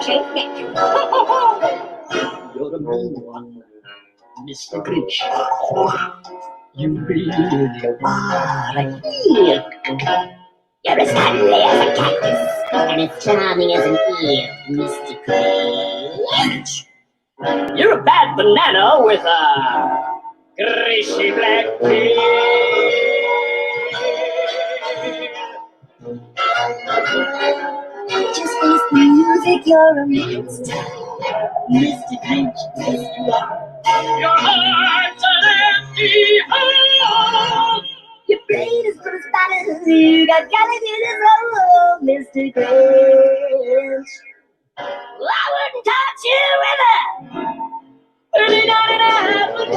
chased it. You're a mean one, Mr. Grinch. You really are an eel. You're as cuddly as a cactus and as charming as an eel, Mr. Grinch. You're a bad banana with a greasy black peel. Just face the music, you're a monster, Mr. Grinch. Yes, you are. Your heart's an empty hole. Your brain is full of spiders. You got alligators all over, Mr. Grinch. Well, I wouldn't touch you with a $39.5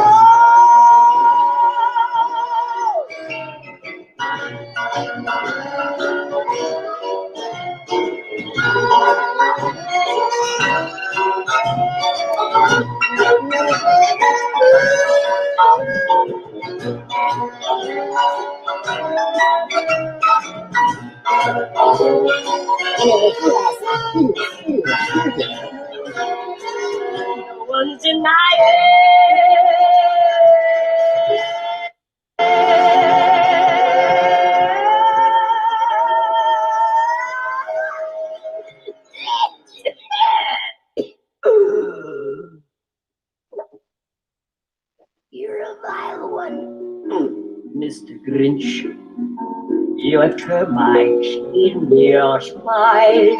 No one's denying. You're a vile one, Mr. Grinch. You have termites in your spine.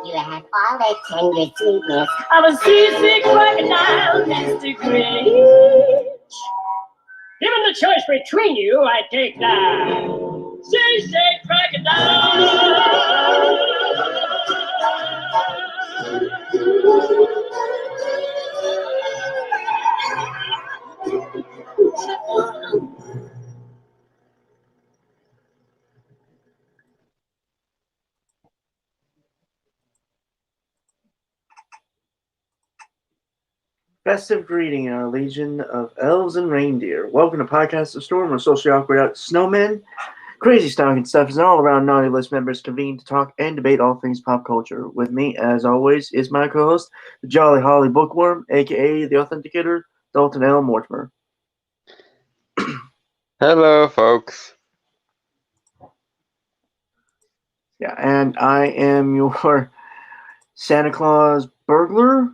You have all the tender sweetness of a seasick crocodile, Mr. Grinch. Given the choice between you, I take the seasick crocodile. Festive greeting in our legion of elves and reindeer. Welcome to Podcast of Storm, where socially awkward snowmen, crazy stalking stuff, and all-around naughty list members convene to talk and debate all things pop culture. With me, as always, is my co-host, the Jolly Holly Bookworm, aka the Authenticator, Dalton L. Mortimer. Hello, folks. Yeah, and I am your Santa Claus burglar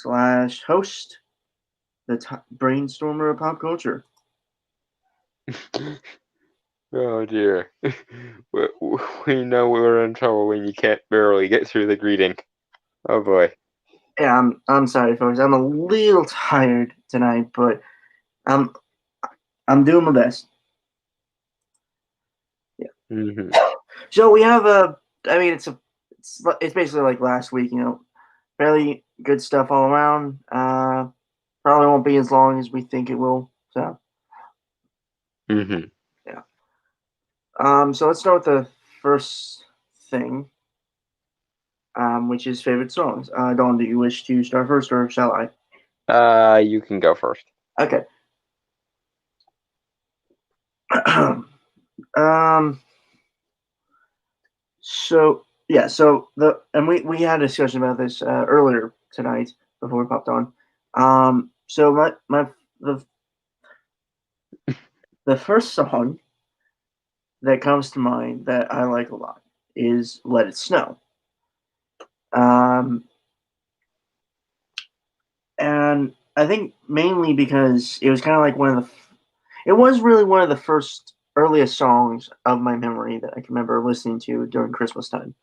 / host, the brainstormer of pop culture. Oh dear. We know we're in trouble when you can't barely get through the greeting. Oh boy. Yeah, I'm sorry, folks. I'm a little tired tonight, but I'm doing my best. Yeah. Mm-hmm. So we have it's basically like last week, fairly good stuff all around. Probably won't be as long as we think it will. So. Mm-hmm. Yeah. So let's start with the first thing, which is favorite songs. Dawn, do you wish to start first, or shall I? You can go first. Okay. So we had a discussion about this earlier tonight before we popped on. So the first song that comes to mind that I like a lot is "Let It Snow." And I think mainly because it was kind of like it was really one of the first earliest songs of my memory that I can remember listening to during Christmas time.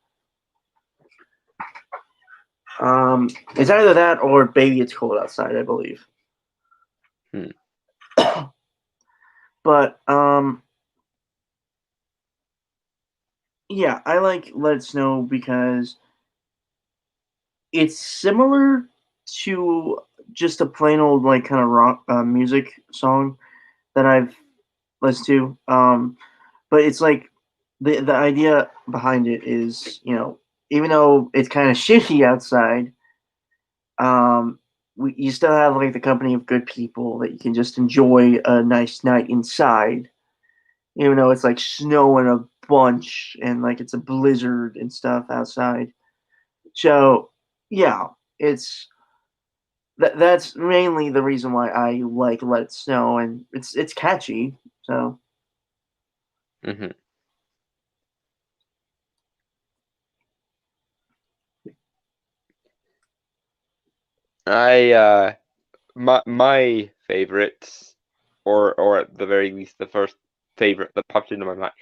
It's either that or "Baby It's Cold Outside," I believe. But yeah, I like "Let It Snow" because it's similar to just a plain old like kind of rock music song that I've listened to. But it's like the idea behind it is, even though it's kind of shitty outside, you still have like the company of good people that you can just enjoy a nice night inside, even though it's like snowing a bunch and like it's a blizzard and stuff outside. So yeah, it's that's mainly the reason why I like Let It Snow, and it's catchy. So Hmm. I my favorites, or at the very least the first favorite that popped into my mind.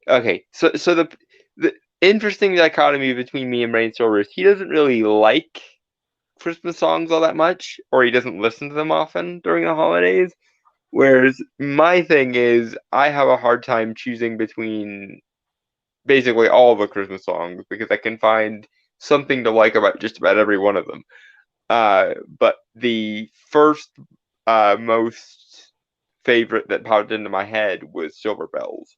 Okay, so the interesting dichotomy between me and Brainstormer is he doesn't really like Christmas songs all that much, or he doesn't listen to them often during the holidays. Whereas my thing is, I have a hard time choosing between basically all the Christmas songs because I can find something to like about just about every one of them. But the first most favorite that popped into my head was Silver Bells,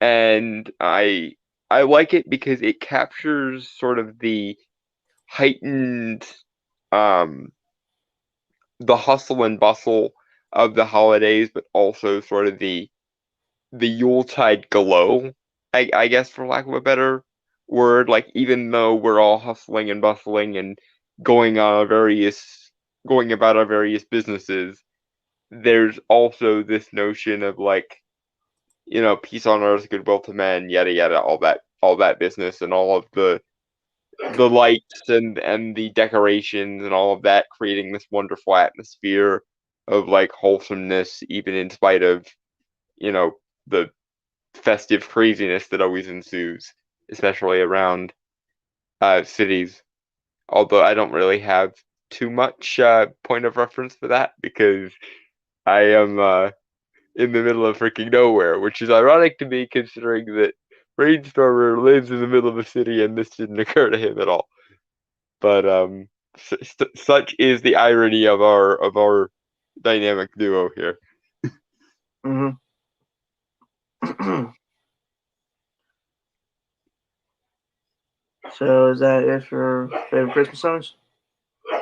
and I like it because it captures sort of the heightened um the hustle and bustle of the holidays, but also sort of the Yuletide glow, I guess for lack of a better word. Like even though we're all hustling and bustling and going on our various going about our various businesses, there's also this notion of like, peace on earth, goodwill to men, yada yada, all that business and all of the lights and the decorations and all of that creating this wonderful atmosphere of like wholesomeness even in spite of, the festive craziness that always ensues, especially around cities. Although I don't really have too much point of reference for that because I am in the middle of freaking nowhere, which is ironic to me considering that Brainstormer lives in the middle of a city and this didn't occur to him at all. But such is the irony of our dynamic duo here. mhm. So is that it for favorite Christmas songs?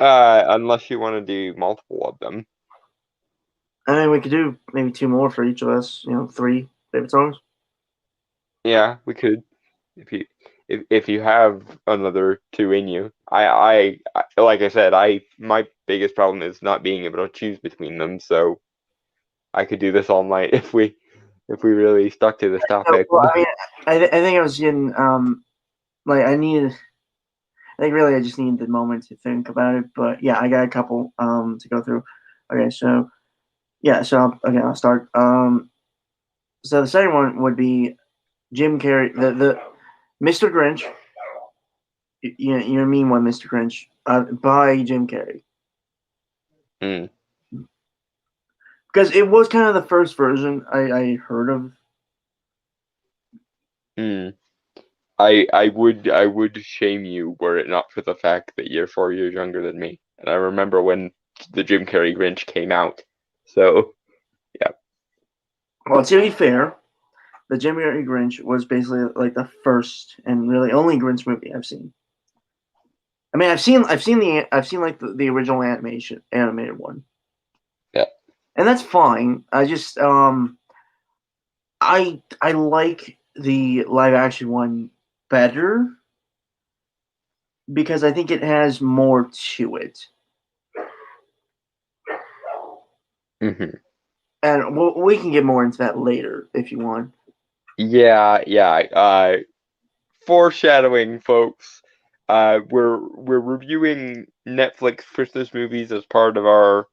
Unless you want to do multiple of them. I mean, we could do maybe two more for each of us. Three favorite songs. Yeah, we could. If you if you have another two in you. I like I said, I my biggest problem is not being able to choose between them, so I could do this all night if we really stuck to this topic. Well, I mean, I think I was getting like I needed. I think really I just needed the moment to think about it. But yeah, I got a couple to go through. Okay, so yeah, so I'll start. So the second one would be Jim Carrey, the Mr. Grinch. You mean one, Mr. Grinch, by Jim Carrey, Mm, because it was kind of the first version I heard of. mm. I would shame you were it not for the fact that you're 4 years younger than me, and I remember when the Jim Carrey Grinch came out. So yeah. Well, to be fair, the Jim Carrey Grinch was basically like the first and really only Grinch movie I've seen. I mean, I've seen like the original animated one, Yeah. and that's fine. I just I like the live action one better because I think it has more to it, Hmm. and we can get more into that later if you want. Yeah, yeah. Foreshadowing, folks. We're reviewing Netflix Christmas movies as part of our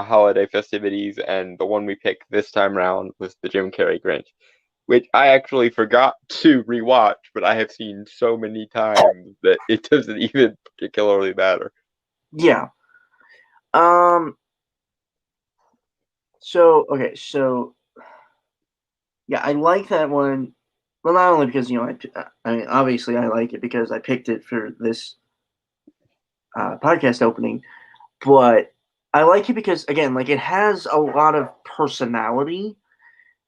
holiday festivities, and the one we picked this time round was the Jim Carrey Grinch, which I actually forgot to rewatch, but I have seen so many times that it doesn't even particularly matter. Yeah. Um. So okay. So yeah, I like that one. Well, not only because I mean, obviously I like it because I picked it for this podcast opening, but I like it because again, like it has a lot of personality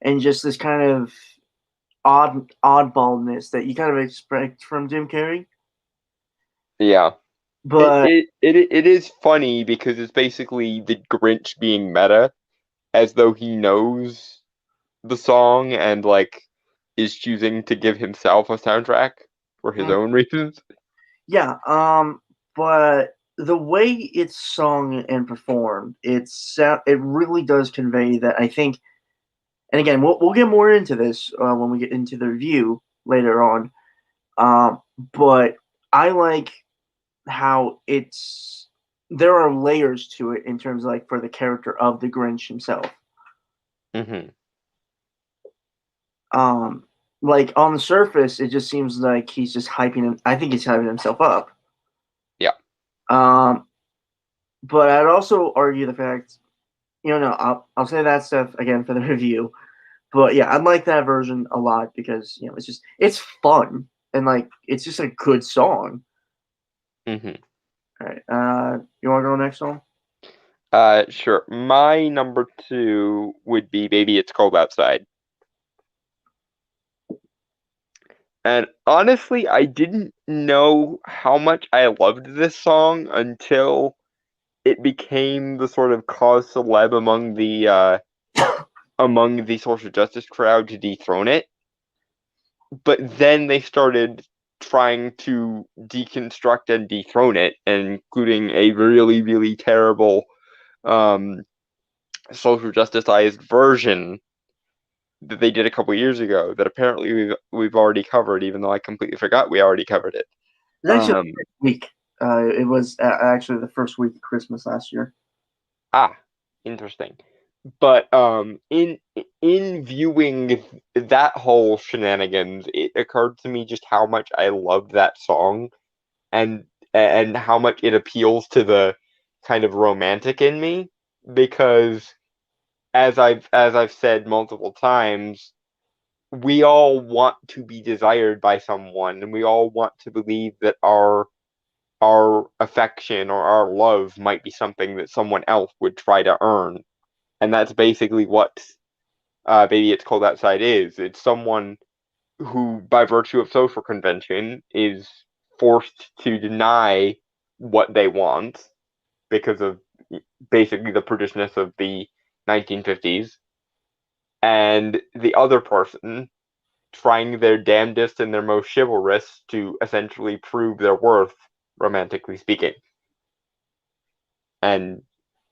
and just this kind of oddballness that you kind of expect from Jim Carrey. Yeah. It, But it it is funny because it's basically the Grinch being meta, as though he knows the song and like is choosing to give himself a soundtrack for his own reasons. Yeah, but the way it's sung and performed, it really does convey that. I think, and again, we'll get more into this when we get into the review later on. But I like how there are layers to it in terms of, like, for the character of the Grinch himself. Mm-hmm. Um, like, on the surface, it just seems like he's just hyping him. I think he's hyping himself up. Yeah. Um, but I'd also argue the fact, no, I'll say that stuff again for the review. But yeah, I like that version a lot because it's fun and, like, it's just a good song. Mm-hmm. All right, you want to go next song? Sure. My number 2 would be Baby It's Cold Outside. And honestly, I didn't know how much I loved this song until it became the sort of cause celeb among the social justice crowd to dethrone it. But then they started trying to deconstruct and dethrone it, including a really, really terrible um, social justiceized version that they did a couple years ago that apparently we've already covered, even though I completely forgot we already covered it. It's actually Um, week. It was actually the first week of Christmas last year. Interesting. But in viewing that whole shenanigans, it occurred to me just how much I loved that song, and how much it appeals to the kind of romantic in me, because as I've said multiple times, we all want to be desired by someone, and we all want to believe that our affection or our love might be something that someone else would try to earn. And that's basically what Baby It's Cold Outside is. It's someone who, by virtue of social convention, is forced to deny what they want because of basically the prudishness of the 1950s, and the other person trying their damnedest and their most chivalrous to essentially prove their worth, romantically speaking. And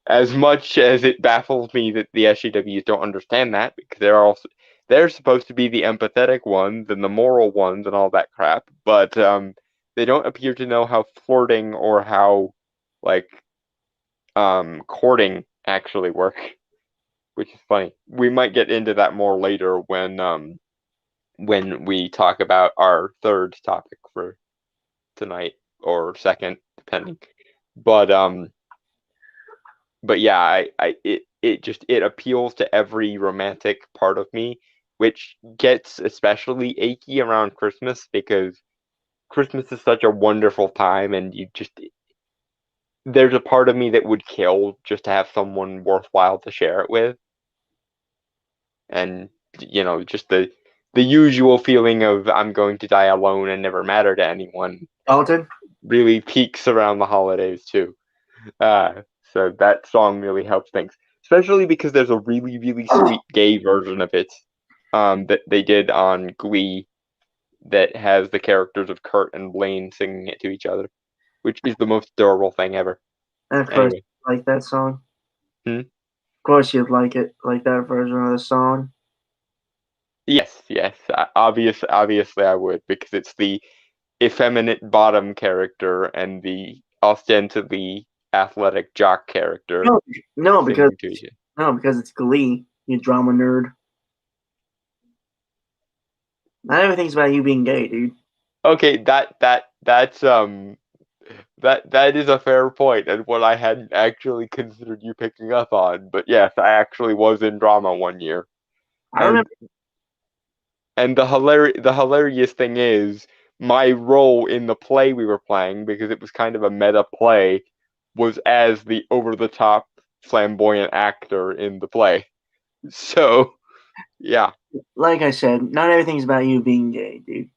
as much as it baffles me that the SJWs don't understand that, because they're supposed to be the empathetic ones and the moral ones and all that crap, but they don't appear to know how flirting or how, like, courting actually work, which is funny. We might get into that more later when we talk about our third topic for tonight, or second, depending. But yeah, it appeals to every romantic part of me, which gets especially achy around Christmas, because Christmas is such a wonderful time, and there's a part of me that would kill just to have someone worthwhile to share it with, and just the usual feeling of I'm going to die alone and never matter to anyone Dalton? really peaks around the holidays too. Uh, so that song really helps things, especially because there's a really, really sweet gay version of it that they did on Glee that has the characters of Kurt and Blaine singing it to each other, which is the most adorable thing ever. And of course, Anyway, you like that song. hmm? Of course, you'd like it, like that version of the song. Yes, yes, obviously I would, because it's the effeminate bottom character and the ostensibly athletic jock character No, no, because singing to each other. no, because it's Glee. You drama nerd. Not everything's about you being gay, dude. Okay, that is a fair point, and what I hadn't actually considered you picking up on. But yes, I actually was in drama one year, I and remember. the hilarious thing is my role in the play we were playing, because it was kind of a meta play, was as the over the top flamboyant actor in the play. So yeah, Like I said, not everything's about you being gay, dude.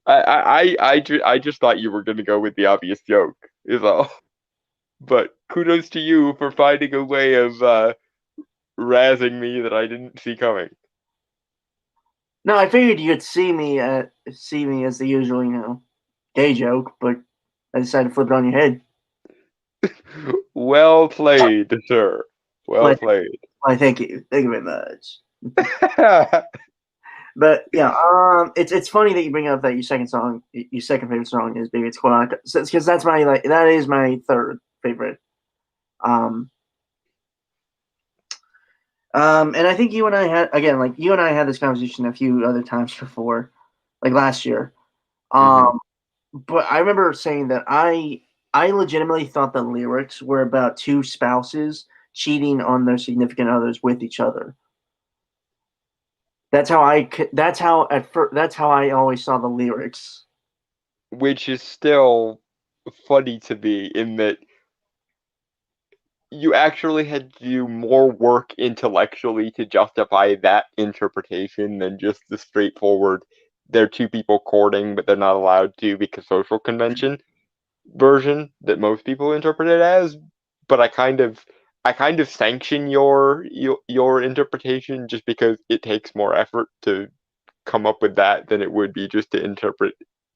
I just thought you were gonna go with the obvious joke, is all. But kudos to you for finding a way of razzing me that I didn't see coming. No, I figured you'd see me as the usual, gay joke, but I decided to flip it on your head. Well played, sir. Well Well, played. why, thank you. Thank you very much. But yeah, it's funny that you bring up that your second favorite song is "Baby It's Cold," because that's that is my third favorite. Um, and I think you and I had this conversation a few other times before, like last year. Mhm. But I remember saying that I legitimately thought the lyrics were about two spouses cheating on their significant others with each other. That's how I always saw the lyrics. Which is still funny to me in that you actually had to do more work intellectually to justify that interpretation than just the straightforward they're two people courting but they're not allowed to because social convention version that most people interpret it as. But I kind of sanction your interpretation just because it takes more effort to come up with that than it would be just to interpret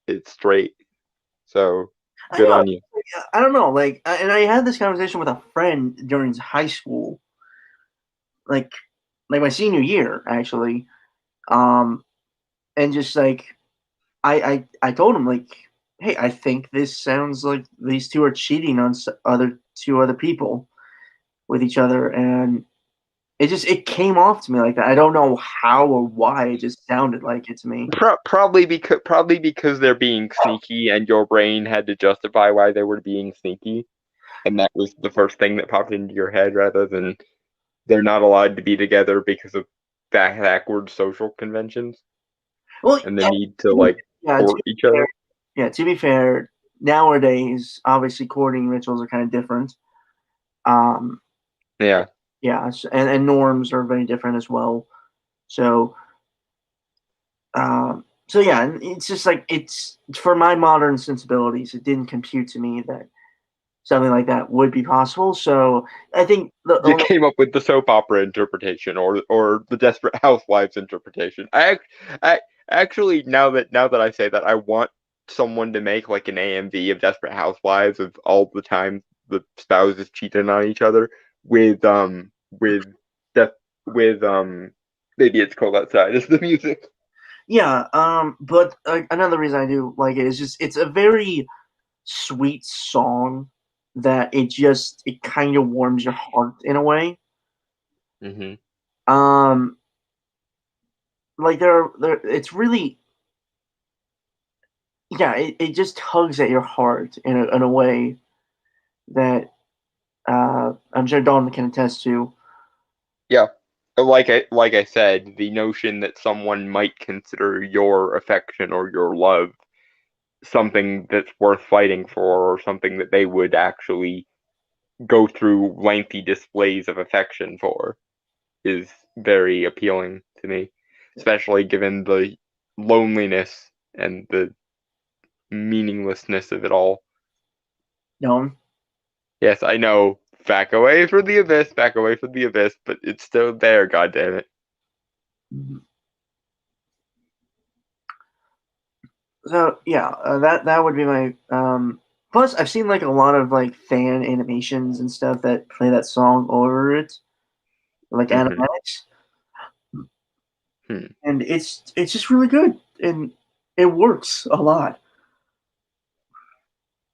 it straight. So I good know. on you. I don't know. And I had this conversation with a friend during high school, like, my senior year, actually. Um, and just I told him, like, hey, I think this sounds like these two are cheating on two other people with each other, and it came off to me like that. I don't know how or why it just sounded like it to me. Probably because they're being sneaky, and your brain had to justify why they were being sneaky, and that was the first thing that popped into your head, rather than they're not allowed to be together because of backward social conventions Well, and the yeah, need to like yeah. To court be each fair, other. yeah. To be fair, nowadays, obviously, courting rituals are kind of different. Um, Yeah, yeah, and norms are very different as well. So, so yeah, and it's just like it's for my modern sensibilities, it didn't compute to me that something like that would be possible. So I think the you only came up with the soap opera interpretation or the Desperate Housewives interpretation. I actually now that I say that, I want someone to make like an AMV of Desperate Housewives of all the time the spouses cheating on each other with def with maybe it's cold outside is the music. yeah, but another reason I do like it is just it's a very sweet song that it kind of warms your heart in a way. Hmm. Um, like there it's really yeah, it just tugs at your heart in a way that I'm sure Don can attest to. Yeah. Like I said, the notion that someone might consider your affection or your love something that's worth fighting for, or something that they would actually go through lengthy displays of affection for, is very appealing to me, especially given the loneliness and the meaninglessness of it all. Don. Yes, I know. Back away from the abyss, back away from the abyss, but it's still there, goddammit. So yeah, that would be my plus I've seen like a lot of like fan animations and stuff that play that song over it, like Hmm. animatics, Hmm. and it's just really good and it works a lot.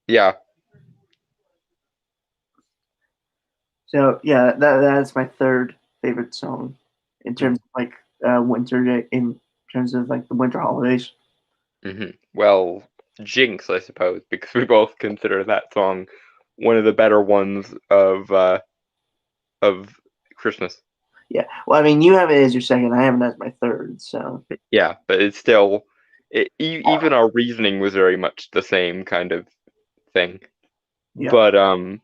Yeah. So yeah, that's my third favorite song in terms of like in terms of like the winter holidays. Well, Jinx, I suppose, because we both consider that song one of the better ones of Christmas. Yeah, well, I mean, you have it as your second, I have it as my third. So Yeah, but it's still even our reasoning was very much the same kind of thing. yeah, But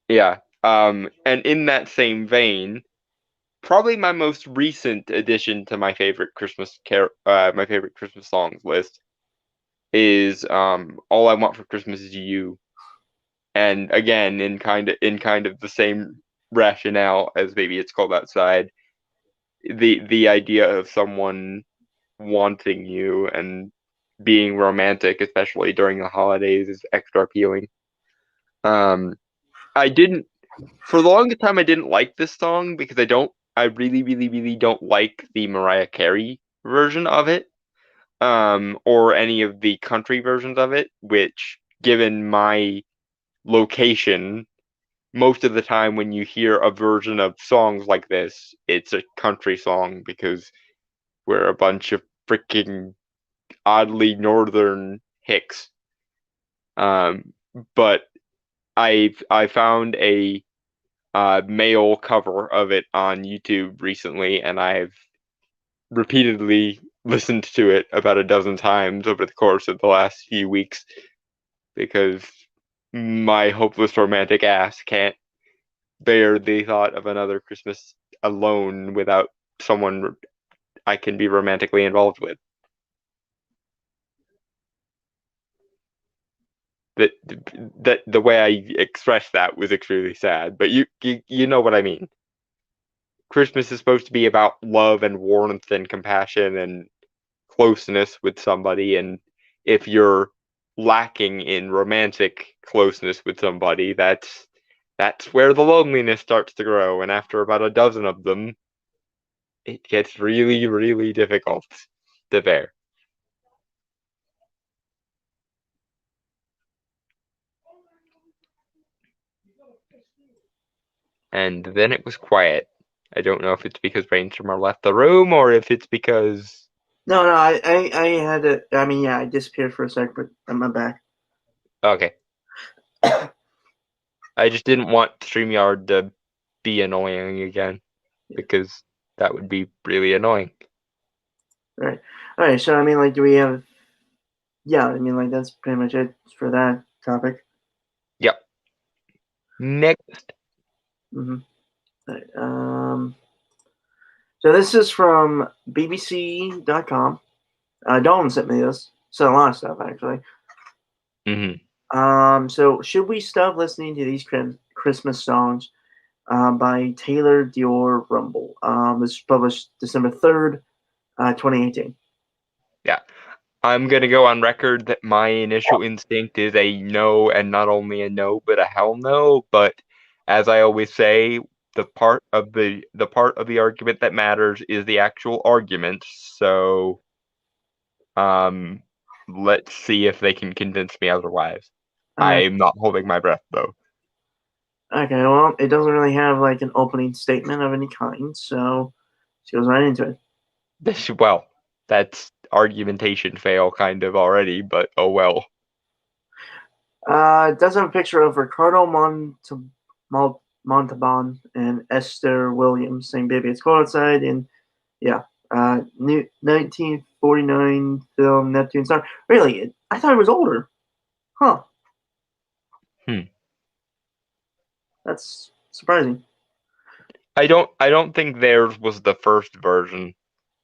yeah. And in that same vein, probably my most recent addition to my favorite Christmas songs list is All I Want for Christmas Is You. And again, in kind of the same rationale as Maybe It's Cold Outside, the idea of someone wanting you and being romantic, especially during the holidays, is extra appealing. I didn't for the longest time I didn't like this song because I really, really, really don't like the Mariah Carey version of it. Or any of the country versions of it, which, given my location, most of the time when you hear a version of songs like this, it's a country song because we're a bunch of freaking oddly northern hicks. But I found a male cover of it on YouTube recently, and I've repeatedly listened to it about a dozen times over the course of the last few weeks because my hopeless romantic ass can't bear the thought of another Christmas alone without someone I can be romantically involved with. That the way I expressed that was extremely sad, but you know what I mean. Christmas is supposed to be about love and warmth and compassion and closeness with somebody, and if you're lacking in romantic closeness with somebody, that's where the loneliness starts to grow, and after about a dozen of them, it gets really, really difficult to bear. And then it was quiet. I don't know if it's because Brainstormer left the room or if it's because... No, I had to. I mean, yeah, I disappeared for a sec, but I'm back. Okay. I just didn't want StreamYard to be annoying again, because that would be really annoying. All right. So I mean, like, do we have? Yeah, I mean, like, that's pretty much it for that topic. Yep. Next. Mm-hmm. Right, so this is from BBC.com. Dalton sent me this. Sent a lot of stuff, actually. Mm-hmm. So should we stop listening to these Christmas songs by Taylor Dior Rumble? This was published December 3rd, 2018. Yeah. I'm going to go on record that my initial instinct is a no, and not only a no, but a hell no. But as I always say, the part of the argument that matters is the actual argument. So, let's see if they can convince me otherwise. I'm not holding my breath, though. Okay, well, it doesn't really have like an opening statement of any kind, so she goes right into it. Well, that's argumentation fail kind of already, but oh well. It does have a picture of Ricardo Montalban and Esther Williams saying "Baby, It's Cold Outside," and yeah, 1949 film Neptune Star. Really, I thought it was older. Huh. That's surprising. I don't think theirs was the first version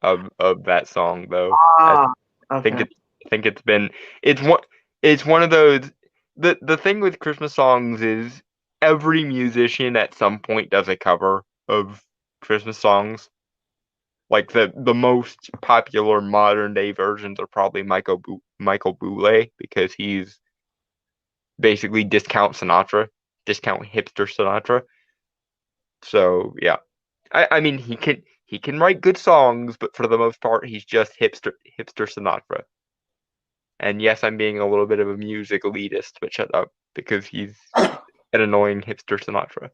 of that song though. Okay. I think it's one of those. The thing with Christmas songs is every musician at some point does a cover of Christmas songs. Like the most popular modern day versions are probably Michael Bublé, because he's basically discount hipster Sinatra. So yeah, I mean he can write good songs, but for the most part he's just hipster Sinatra. And yes, I'm being a little bit of a music elitist, but shut up, because he's an annoying hipster Sinatra.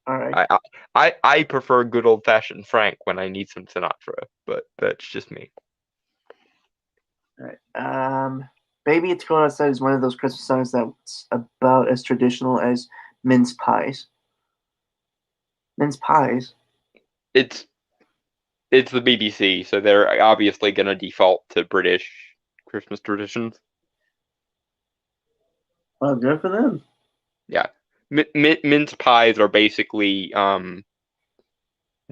All right. I prefer good old fashioned Frank when I need some Sinatra, but that's just me. All right. Baby, It's Cold Outside is one of those Christmas songs that's about as traditional as mince pies. Mince pies? It's the BBC, so they're obviously going to default to British Christmas traditions. Well, good for them. Yeah. Mince pies are basically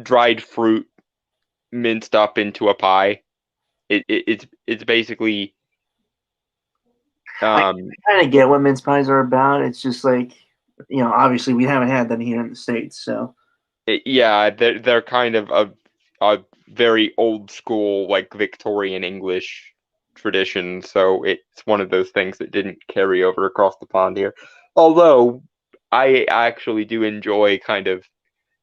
dried fruit minced up into a pie. It's basically I kind of get what mince pies are about. It's just like, obviously we haven't had them here in the States, so. Yeah, they're kind of a very old school, like Victorian English tradition, so it's one of those things that didn't carry over across the pond here. Although I actually do enjoy kind of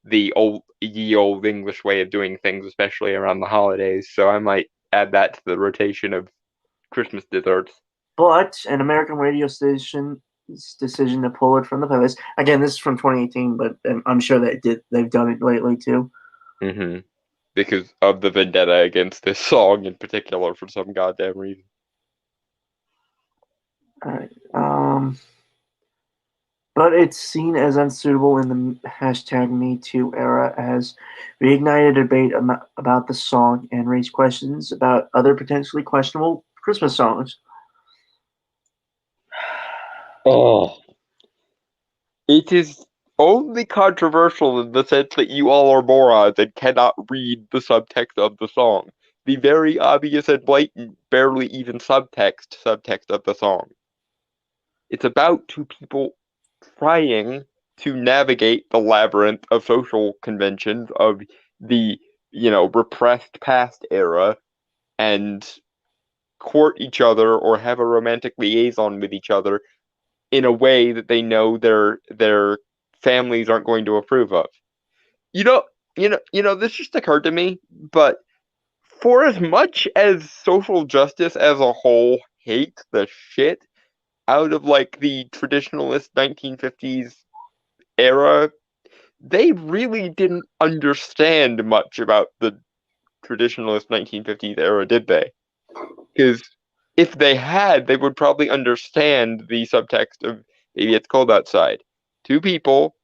the ye old English way of doing things, especially around the holidays. So I might add that to the rotation of Christmas desserts. But an American radio station's decision to pull it from the playlist. Again, this is from 2018, but I'm sure they've done it lately too. Because of the vendetta against this song in particular for some goddamn reason. All right. But it's seen as unsuitable in the #MeToo era, as reignited a debate about the song and raised questions about other potentially questionable Christmas songs. Oh. It is only controversial in the sense that you all are morons and cannot read the subtext of the song. The very obvious and blatant, barely even subtext of the song. It's about two people trying to navigate the labyrinth of social conventions of the, repressed past era and court each other or have a romantic liaison with each other in a way that they know their families aren't going to approve of. This just occurred to me, but for as much as social justice as a whole hates the shit out of like the traditionalist 1950s era, they really didn't understand much about the traditionalist 1950s era, did they? Because if they had, they would probably understand the subtext of Maybe It's Cold Outside. Two people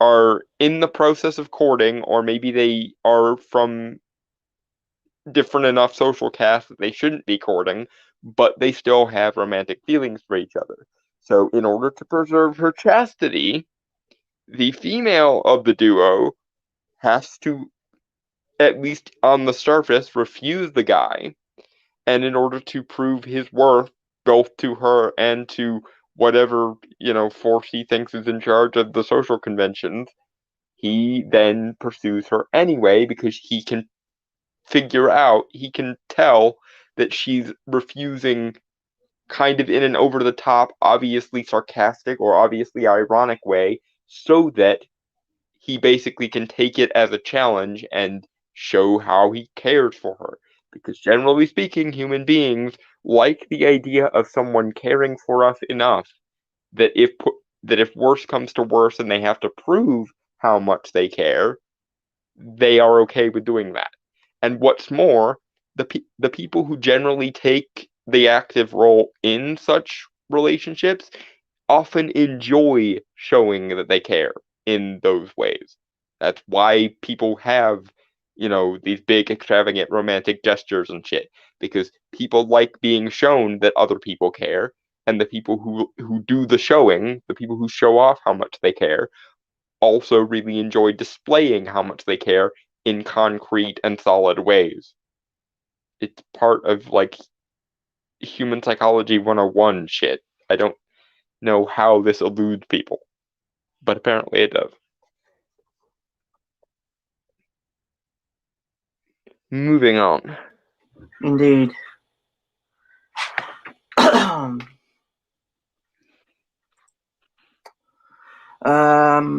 are in the process of courting, or maybe they are from different enough social casts that they shouldn't be courting, but they still have romantic feelings for each other. So, in order to preserve her chastity, the female of the duo has to, at least on the surface, refuse the guy. And in order to prove his worth, both to her and to whatever, force he thinks is in charge of the social conventions, he then pursues her anyway because he can he can tell that she's refusing kind of in an over the top, obviously sarcastic or obviously ironic way, so that he basically can take it as a challenge and show how he cares for her. Because generally speaking, human beings like the idea of someone caring for us enough that if worse comes to worse and they have to prove how much they care, they are okay with doing that. And what's more, the people who generally take the active role in such relationships often enjoy showing that they care in those ways. That's why people have, these big extravagant romantic gestures and shit, because people like being shown that other people care, and the people who do the showing, the people who show off how much they care, also really enjoy displaying how much they care in concrete and solid ways. It's part of like human psychology 101 shit. I don't know how this eludes people, but apparently it does. Moving on. Indeed.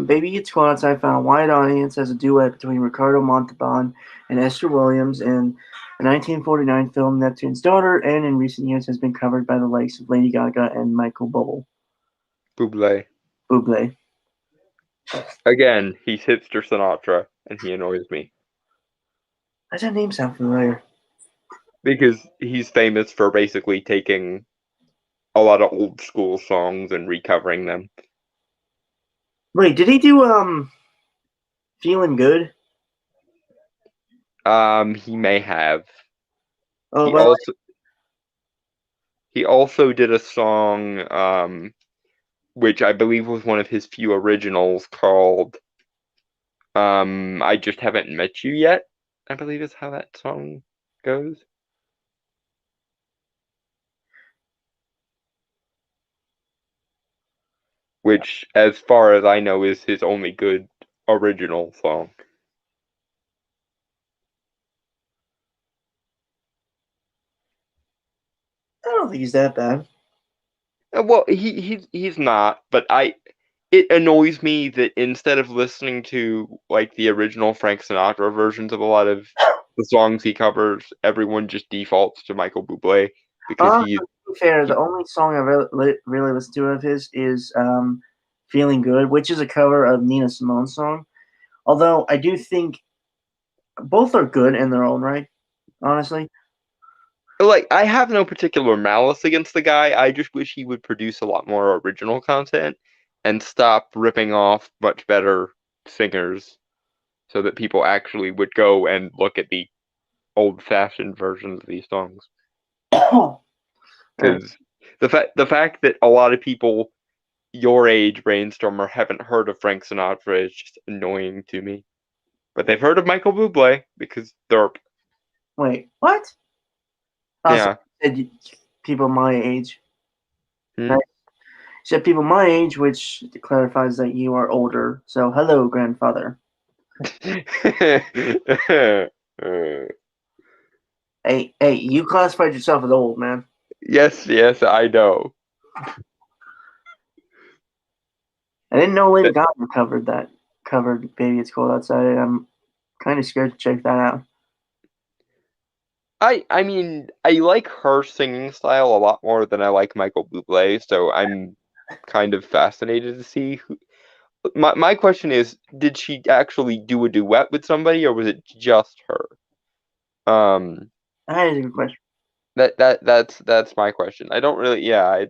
Baby It's Cold Outside found a wide audience as a duet between Ricardo Montalban and Esther Williams in the 1949 film Neptune's Daughter, and in recent years has been covered by the likes of Lady Gaga and Michael Bublé. Bublé. Again, he's hipster Sinatra, and he annoys me. Why does that name sound familiar? Because he's famous for basically taking a lot of old school songs and recovering them. Wait, did he do Feeling Good? He may have. Oh, He also did a song, which I believe was one of his few originals, called I Just Haven't Met You Yet, I believe is how that song goes. Which, as far as I know, is his only good original song. don't think he's that bad. Well, he's not, but it annoys me that instead of listening to like the original Frank Sinatra versions of a lot of the songs he covers, everyone just defaults to Michael Bublé because To be fair, the only song I've really listened to of his is "Feeling Good," which is a cover of Nina Simone's song. Although I do think both are good in their own right, honestly. like I have no particular malice against the guy. I just wish he would produce a lot more original content and stop ripping off much better singers so that people actually would go and look at the old-fashioned versions of these songs. Right. Because the fact that a lot of people your age, Brainstormer, haven't heard of Frank Sinatra is just annoying to me. But they've heard of Michael Bublé because they're Wait, what? Oh, so yeah. you said people my age. Hmm? Right? You said people my age, which clarifies that you are older. So, hello, grandfather. Hey, you classified yourself as old, man. Yes, I know. I didn't know Lady Gaga covered "Baby It's Cold Outside." And I'm kind of scared to check that out. I mean, I like her singing style a lot more than I like Michael Bublé, so I'm kind of fascinated to see who. My question is, did she actually do a duet with somebody, or was it just her? That is a good question. That's my question. I don't really, yeah.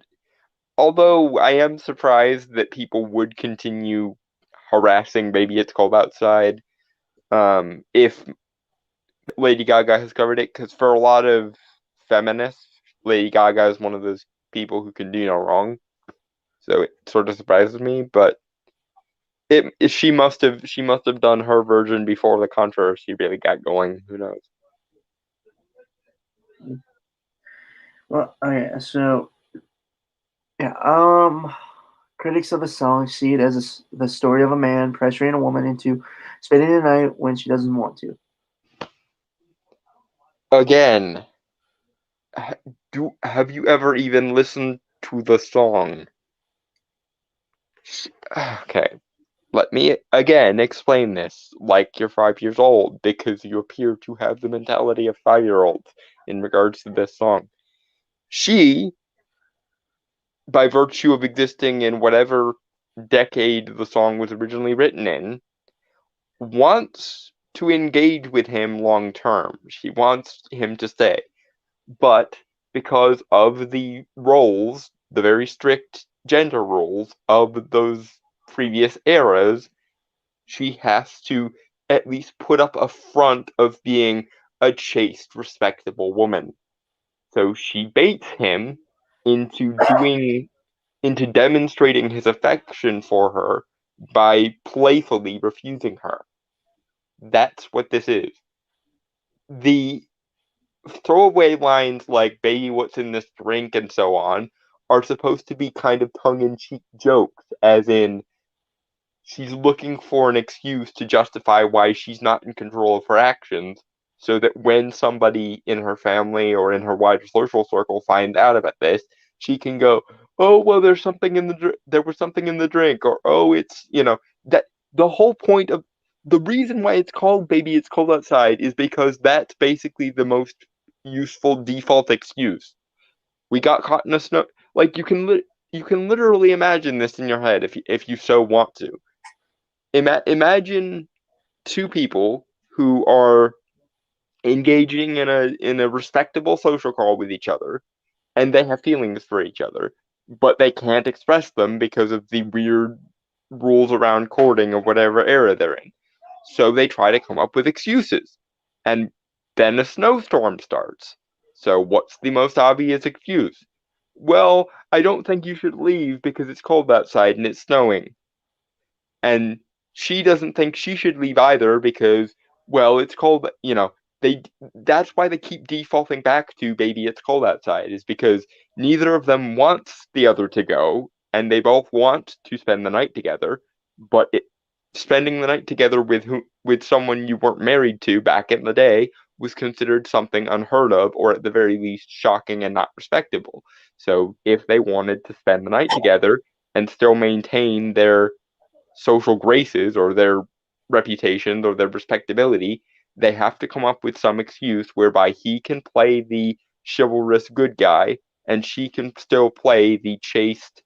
Although I am surprised that people would continue harassing "Baby It's Cold Outside," if Lady Gaga has covered it, because for a lot of feminists, Lady Gaga is one of those people who can do no wrong. So it sort of surprises me, but she must have done her version before the controversy really got going. Who knows? Well, okay, so yeah, critics of the song see it as the story of a man pressuring a woman into spending the night when she doesn't want to. Again, have you ever even listened to the song? Okay, let me again explain this like you're 5 years old because you appear to have the mentality of 5-year-olds in regards to this song. She, by virtue of existing in whatever decade the song was originally written in, wants to engage with him long term. She wants him to stay. But because of the roles, the very strict gender roles of those previous eras, she has to at least put up a front of being a chaste, respectable woman. So she baits him into demonstrating his affection for her by playfully refusing her. That's what this is. The throwaway lines like "baby, what's in this drink" and so on are supposed to be kind of tongue-in-cheek jokes, as in she's looking for an excuse to justify why she's not in control of her actions, so that when somebody in her family or in her wider social circle finds out about this, she can go, "Oh, well, there was something in the drink," or "Oh, it's that." The whole point of the reason why it's called "Baby, It's Cold Outside" is because that's basically the most useful default excuse. We got caught in a snow. Like you can literally imagine this in your head if you so want to. Imagine two people who are engaging in a respectable social call with each other, and they have feelings for each other, but they can't express them because of the weird rules around courting of whatever era they're in. So they try to come up with excuses, and then a snowstorm starts. So what's the most obvious excuse? Well, I don't think you should leave because it's cold outside and it's snowing. And she doesn't think she should leave either because, well, it's cold. They that's why they keep defaulting back to "baby, it's cold outside" is because neither of them wants the other to go, and they both want to spend the night together. But spending the night together with someone you weren't married to back in the day was considered something unheard of, or at the very least shocking and not respectable. So if they wanted to spend the night together and still maintain their social graces or their reputations or their respectability, they have to come up with some excuse whereby he can play the chivalrous good guy and she can still play the chaste,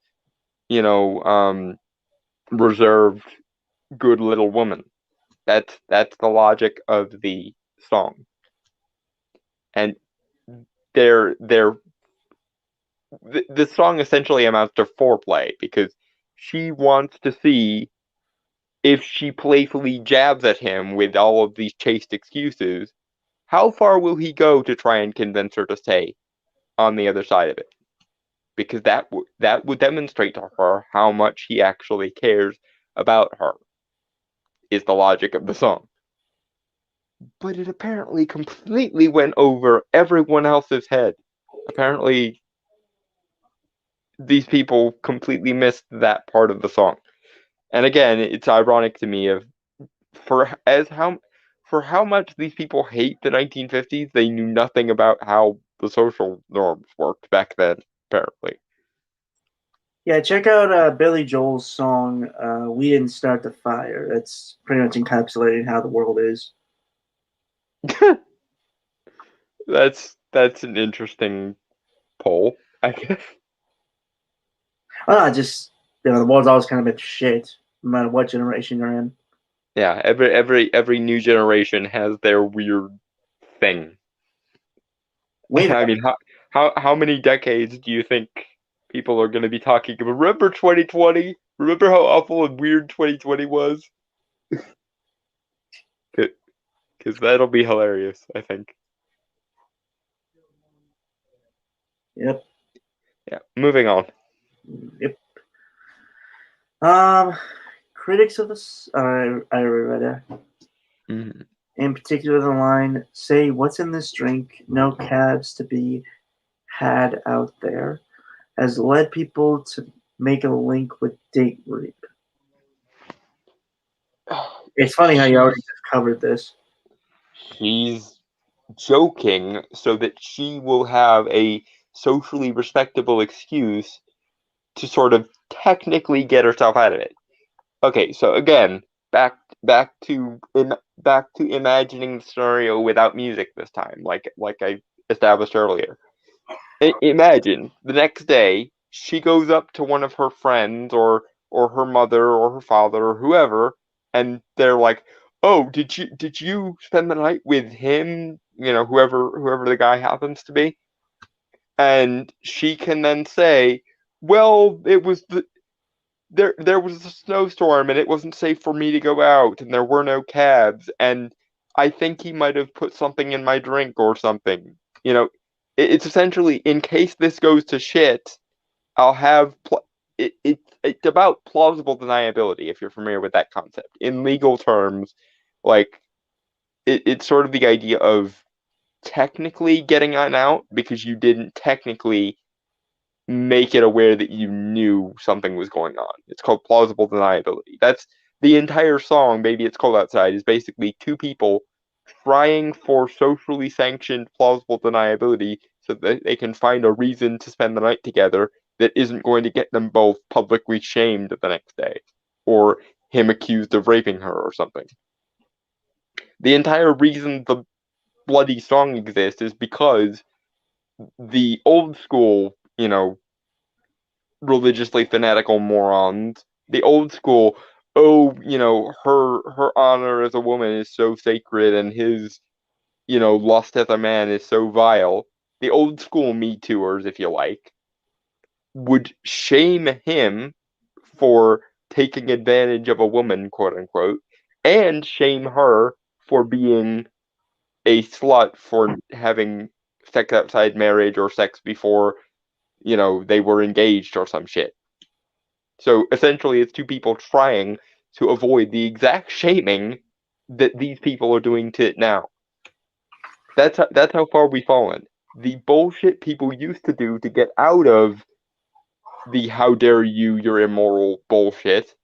reserved good little woman. That's the logic of the song. And the song essentially amounts to foreplay because she wants to see if she playfully jabs at him with all of these chaste excuses, how far will he go to try and convince her to stay on the other side of it? Because that would demonstrate to her how much he actually cares about her, is the logic of the song. But it apparently completely went over everyone else's head. Apparently, these people completely missed that part of the song. And again, it's ironic to me for how much these people hate the 1950s, they knew nothing about how the social norms worked back then, apparently. Yeah, check out Billy Joel's song "We Didn't Start the Fire." That's pretty much encapsulating how the world is. That's an interesting poll, I guess. Just the world's always kind of been shit, no matter what generation you're in. Yeah, every new generation has their weird thing. Wait, I mean, how many decades do you think people are going to be talking about? Remember 2020? Remember how awful and weird 2020 was? Because that'll be hilarious, I think. Yep. Yeah, moving on. Yep. Critics of this, I already read that. Mm-hmm. In particular, the line, say, what's in this drink? No cabs to be had out there, has led people to make a link with date rape. It's funny how you already just covered this. She's joking so that she will have a socially respectable excuse to sort of technically get herself out of it. Okay, so again, back to imagining the scenario without music this time, like I established earlier. Imagine the next day she goes up to one of her friends or her mother or her father or whoever, and they're like, "Oh, did you spend the night with him? Whoever the guy happens to be." And she can then say, "Well, it was there was a snowstorm and it wasn't safe for me to go out and there were no cabs and I think he might have put something in my drink or something." It's essentially, in case this goes to shit, I'll have it's about plausible deniability, if you're familiar with that concept. In legal terms, like it's sort of the idea of technically getting on out because you didn't technically make it aware that you knew something was going on. It's called plausible deniability. That's the entire song, Baby It's Cold Outside, is basically two people trying for socially sanctioned plausible deniability so that they can find a reason to spend the night together that isn't going to get them both publicly shamed the next day or him accused of raping her or something. The entire reason the bloody song exists is because the old school, religiously fanatical morons, the old school, oh, her honor as a woman is so sacred and his, lust as a man is so vile. The old school Me Tooers, if you like, would shame him for taking advantage of a woman, quote unquote, and shame her for being a slut for having sex outside marriage or sex before, they were engaged or some shit. So essentially, it's two people trying to avoid the exact shaming that these people are doing to it now. That's how far we've fallen. The bullshit people used to do to get out of the "how dare you, you're immoral" bullshit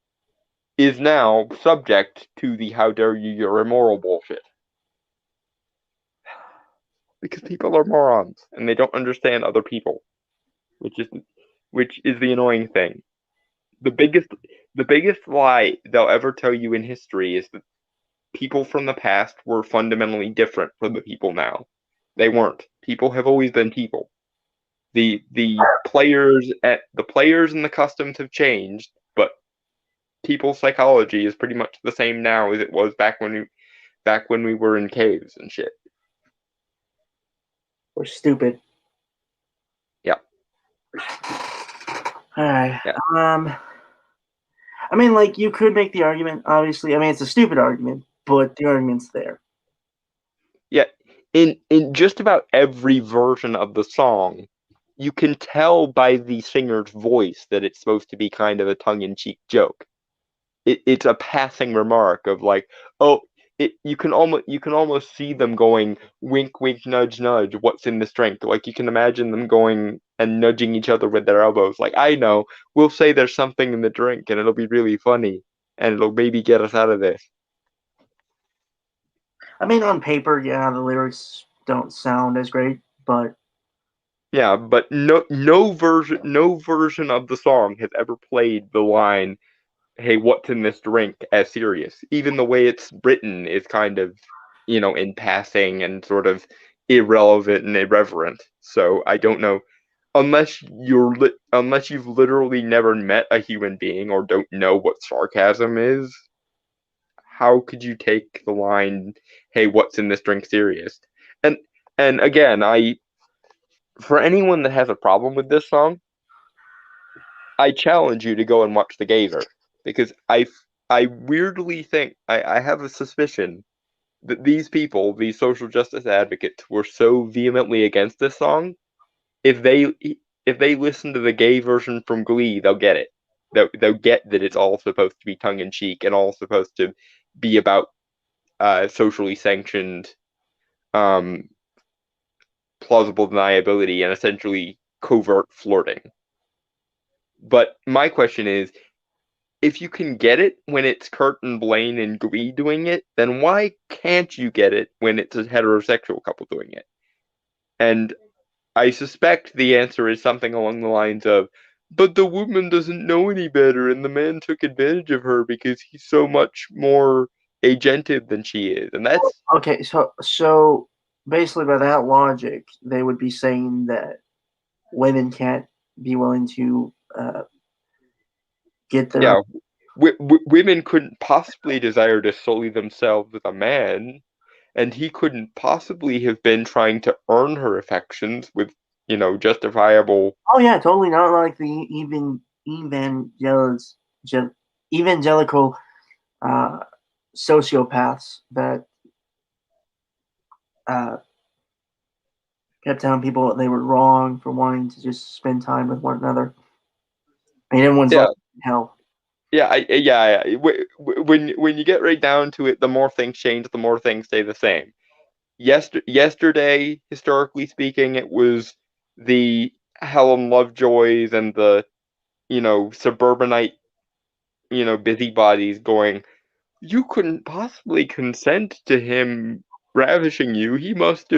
is now subject to the "how dare you, you're immoral" bullshit. because people are morons and they don't understand other people, which is the annoying thing. The biggest lie they'll ever tell you in history is that people from the past were fundamentally different from the people now. They weren't. People have always been people. The players and the customs have changed, but people's psychology is pretty much the same now as it was back when we were in caves and shit. We're stupid. Yeah. Alright. Yeah. I mean, like, you could make the argument, obviously. I mean, it's a stupid argument, but the argument's there. Yeah. In just about every version of the song, you can tell by the singer's voice that it's supposed to be kind of a tongue-in-cheek joke. It's a passing remark of like, oh, you can almost see them going wink wink nudge nudge, what's in this drink? Like you can imagine them going and nudging each other with their elbows, like, I know, we'll say there's something in the drink and it'll be really funny and it'll maybe get us out of this. I mean, on paper, yeah, the lyrics don't sound as great, but yeah, but no version of the song has ever played the line, hey, what's in this drink, as serious. Even the way it's written is kind of, in passing and sort of irrelevant and irreverent. So I don't know, unless you've literally never met a human being or don't know what sarcasm is, how could you take the line, hey, what's in this drink, serious? And again, for anyone that has a problem with this song, I challenge you to go and watch The Gaver, because I weirdly think, I have a suspicion that these people, these social justice advocates, were so vehemently against this song. If they listen to the gay version from Glee, they'll get it. They'll get that it's all supposed to be tongue in cheek and all supposed to be about socially sanctioned, plausible deniability and essentially covert flirting. But my question is, if you can get it when it's Kurt and Blaine and Glee doing it, then why can't you get it when it's a heterosexual couple doing it? And I suspect the answer is something along the lines of, but the woman doesn't know any better and the man took advantage of her because he's so much more agentive than she is. And that's... Okay, so basically by that logic, they would be saying that women can't be willing to get their... Yeah, women couldn't possibly desire to sully themselves with a man, and he couldn't possibly have been trying to earn her affections with, justifiable... Oh yeah, totally not like the evangelical sociopaths that kept telling people they were wrong for wanting to just spend time with one another. I mean, everyone's like, hell. Yeah, when you get right down to it, the more things change, the more things stay the same. Yesterday, historically speaking, it was the Helen Lovejoys and the, suburbanite, busybodies going, you couldn't possibly consent to him ravishing you. He must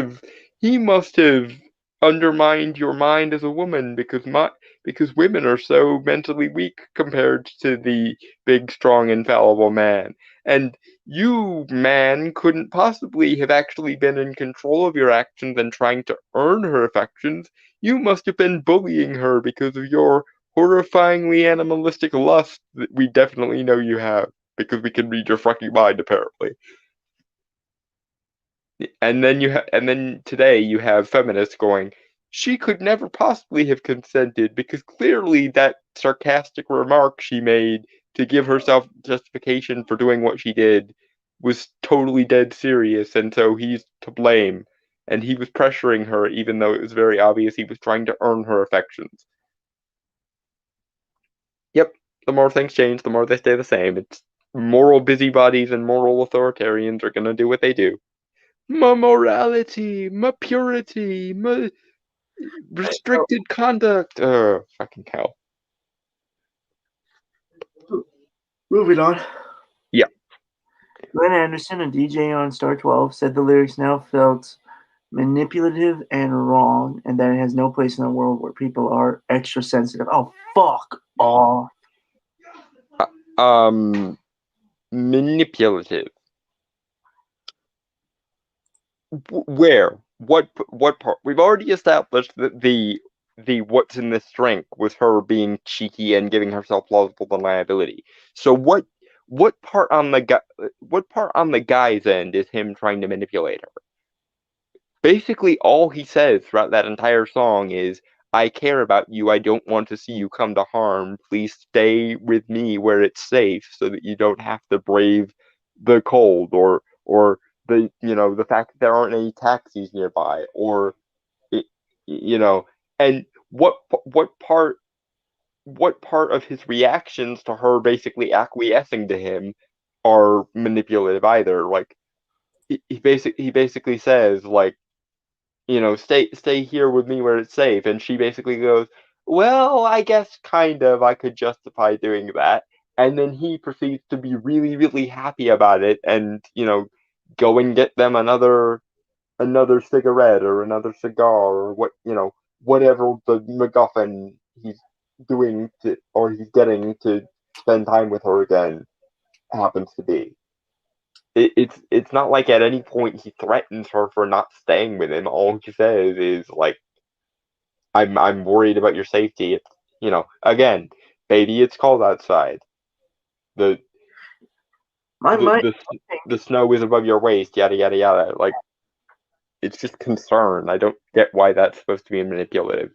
have undermined your mind as a woman because women are so mentally weak compared to the big, strong, infallible man. And you, man, couldn't possibly have actually been in control of your actions and trying to earn her affections. You must have been bullying her because of your horrifyingly animalistic lust that we definitely know you have, because we can read your fucking mind, apparently. And then today you have feminists going, she could never possibly have consented because clearly that sarcastic remark she made to give herself justification for doing what she did was totally dead serious, and so he's to blame. And he was pressuring her even though it was very obvious he was trying to earn her affections. Yep, the more things change, the more they stay the same. It's moral busybodies and moral authoritarians are going to do what they do. My morality, my purity, my restricted conduct. Fucking hell. Moving on. Yeah. Glenn Anderson, a DJ on Star 12, said the lyrics now felt manipulative and wrong, and that it has no place in a world where people are extra sensitive. Oh, fuck off. Manipulative. Where? What part? We've already established that the what's in this drink was her being cheeky and giving herself plausible deniability. So what part on the guy's end is him trying to manipulate her? Basically, all he says throughout that entire song is, "I care about you. I don't want to see you come to harm. Please stay with me where it's safe, so that you don't have to brave the cold or the fact that there aren't any taxis nearby, or it, you know." And what part of his reactions to her basically acquiescing to him are manipulative either? Like he basically says, like, stay here with me where it's safe. And she basically goes, well, I guess kind of I could justify doing that. And then he proceeds to be really, really happy about it and, go and get them another cigarette or another cigar or whatever the MacGuffin he's doing or he's getting to spend time with her again happens to be. It's not like at any point he threatens her for not staying with him. All he says is like, I'm worried about your safety. It's, again, baby, it's cold outside. The My the mind, the, the snow is above your waist, yada yada yada. Like, it's just concern. I don't get why that's supposed to be manipulative.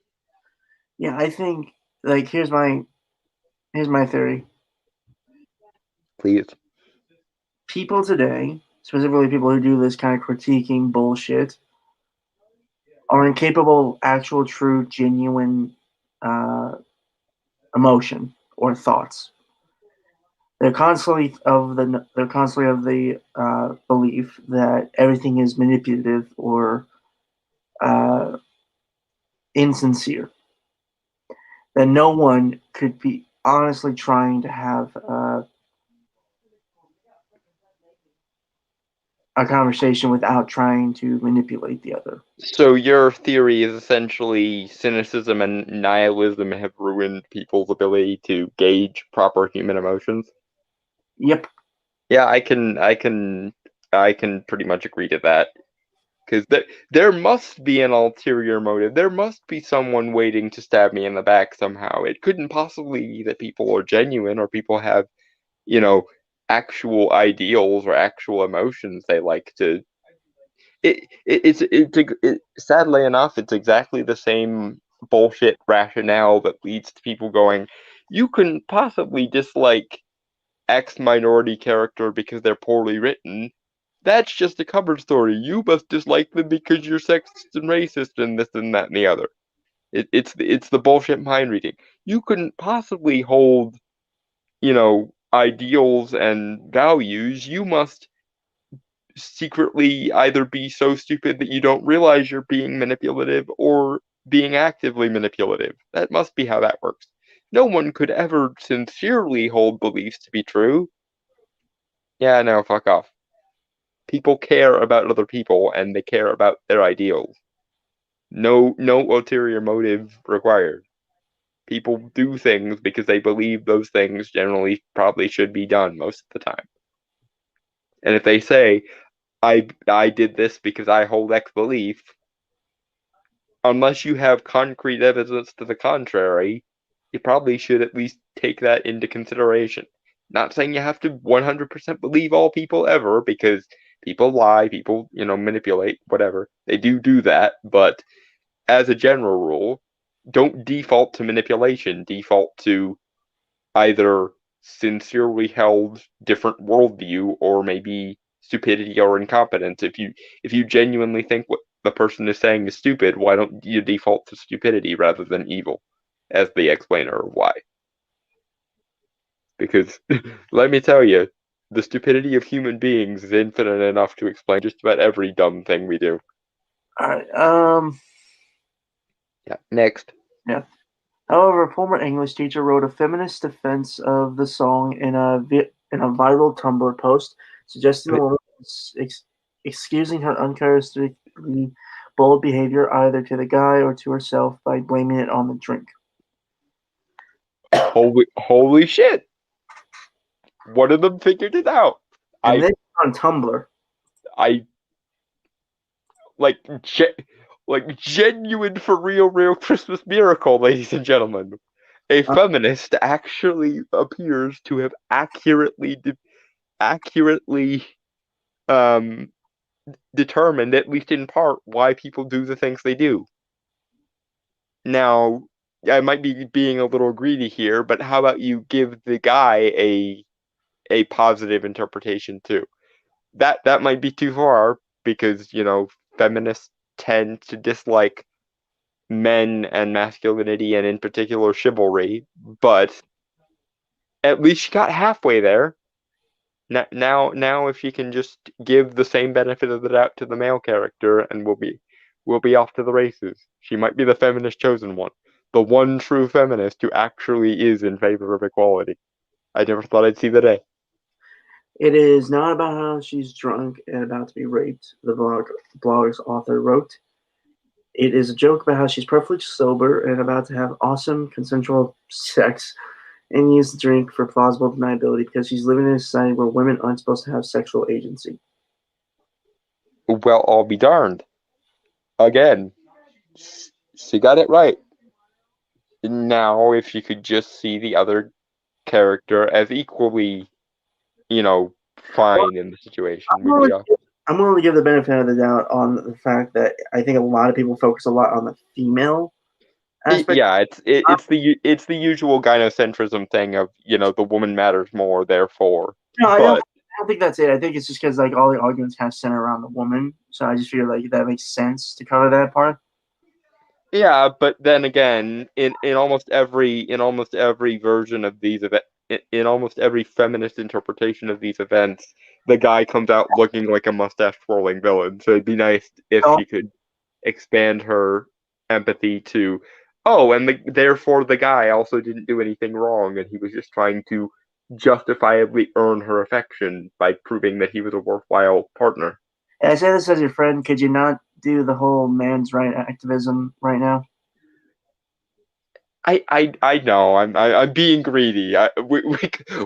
yeah, I think, like, here's my theory. Please. People today, specifically people who do this kind of critiquing bullshit, are incapable of actual, true, genuine emotion or thoughts. They're constantly of the belief that everything is manipulative or insincere. That no one could be honestly trying to have a conversation without trying to manipulate the other. So your theory is essentially cynicism and nihilism have ruined people's ability to gauge proper human emotions. Yep. Yeah, I can pretty much agree to that. Because there must be an ulterior motive. There must be someone waiting to stab me in the back somehow. It couldn't possibly be that people are genuine or people have, actual ideals or actual emotions they like to. Sadly enough, it's exactly the same bullshit rationale that leads to people going, you couldn't possibly dislike X minority character because they're poorly written. That's just a cover story. You must dislike them because you're sexist and racist and this and that and the other. It's the bullshit mind reading. You couldn't possibly hold, ideals and values. You must secretly either be so stupid that you don't realize you're being manipulative or being actively manipulative. That must be how that works. No one could ever sincerely hold beliefs to be true. Yeah, no, fuck off. People care about other people and they care about their ideals. No ulterior motive required. People do things because they believe those things generally probably should be done most of the time. And if they say, I did this because I hold X belief, unless you have concrete evidence to the contrary, you probably should at least take that into consideration. Not saying you have to 100% believe all people ever, because people lie, people, manipulate, whatever. They do that, but as a general rule, don't default to manipulation. Default to either sincerely held different worldview or maybe stupidity or incompetence. If you genuinely think what the person is saying is stupid, why don't you default to stupidity rather than evil as the explainer of why? Because let me tell you, the stupidity of human beings is infinite enough to explain just about every dumb thing we do. All right. Yeah. Next. Yeah. However, a former English teacher wrote a feminist defense of the song in a viral Tumblr post, suggesting the woman was excusing her uncharacteristically bold behavior either to the guy or to herself by blaming it on the drink. Holy shit! One of them figured it out. And this is on Tumblr. I like genuine for real Christmas miracle, ladies and gentlemen. A feminist actually appears to have accurately determined, at least in part, why people do the things they do. Now, I might be being a little greedy here, but how about you give the guy a positive interpretation too? That might be too far because, feminists tend to dislike men and masculinity and in particular chivalry, but at least she got halfway there. Now, if she can just give the same benefit of the doubt to the male character, and we'll be off to the races. She might be the feminist chosen one, the one true feminist who actually is in favor of equality. I never thought I'd see the day. It is not about how she's drunk and about to be raped, the blog's author wrote. It is a joke about how she's perfectly sober and about to have awesome consensual sex and use the drink for plausible deniability because she's living in a society where women aren't supposed to have sexual agency. Well, I'll be darned. Again, she got it right. Now, if you could just see the other character as equally, fine in the situation, we'd be off. I'm willing to give the benefit of the doubt on the fact that I think a lot of people focus a lot on the female aspect. Yeah, it's the usual gynocentrism thing of the woman matters more, therefore. No, I but don't think that's it. I think it's just because like all the arguments kind of center around the woman, so I just feel like that makes sense to cover that part. yeah, but then again, in almost every version of these events, in almost every feminist interpretation of these events, the guy comes out looking like a mustache twirling villain. So it'd be nice if she could expand her empathy to, and therefore the guy also didn't do anything wrong, and he was just trying to justifiably earn her affection by proving that he was a worthwhile partner. And I say this as your friend. Could you not do the whole man's right activism right now? I know I'm being greedy.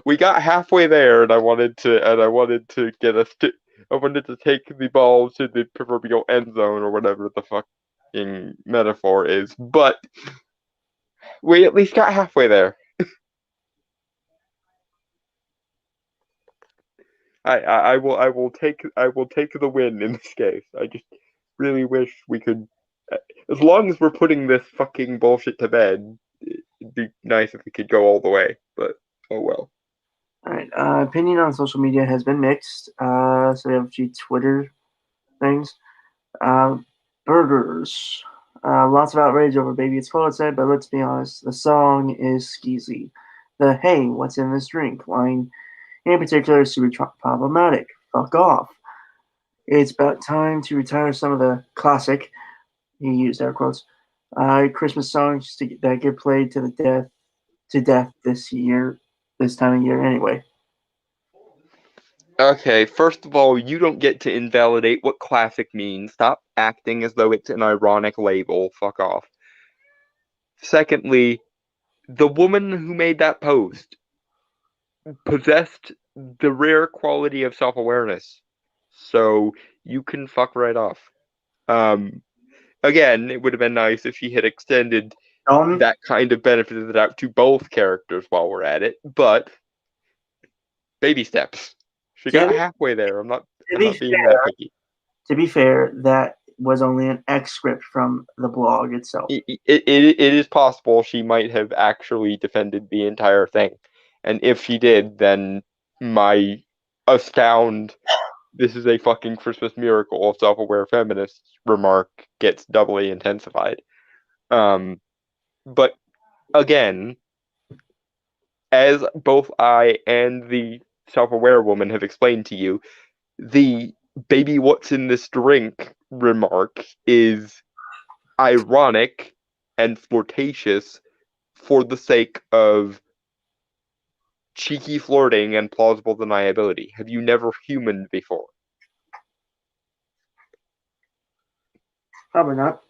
We got halfway there, and I wanted to get us to. I wanted to take the ball to the proverbial end zone or whatever the fucking metaphor is, but we at least got halfway there. I will take the win in this case. I just really wish we could, as long as we're putting this fucking bullshit to bed, it'd be nice if we could go all the way. But oh well. All right. Opinion on social media has been mixed. So we have a few Twitter things. Burgers. Lots of outrage over Baby It's Cold Outside, but let's be honest, the song is skeezy. The "Hey, what's in this drink?" line in particular is super problematic. Fuck off. It's about time to retire some of the classic, he used air quotes, Christmas songs that get played to death this time of year anyway. Okay, first of all, you don't get to invalidate what classic means. Stop acting as though it's an ironic label. Fuck off. Secondly, the woman who made that post possessed the rare quality of self-awareness. So you can fuck right off. Again, it would have been nice if she had extended that kind of benefit of the doubt to both characters while we're at it, but baby steps. She got halfway there. I'm not being that picky. To be fair, that was only an excerpt from the blog itself. It is possible she might have actually defended the entire thing. And if she did, then my astound, this is a fucking Christmas miracle of self-aware feminists remark gets doubly intensified. But again, as both I and the self-aware woman have explained to you, the "baby what's in this drink" remark is ironic and flirtatious for the sake of cheeky flirting and plausible deniability. Have you never humaned before? Probably not.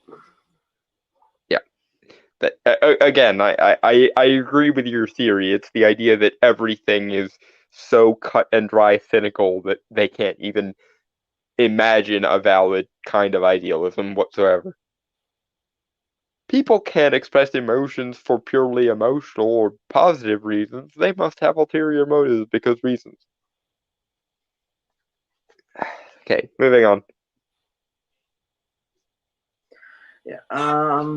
That again, I agree with your theory. It's the idea that everything is so cut and dry cynical that they can't even imagine a valid kind of idealism whatsoever. People can't express emotions for purely emotional or positive reasons. They must have ulterior motives because reasons. Okay, moving on. Yeah.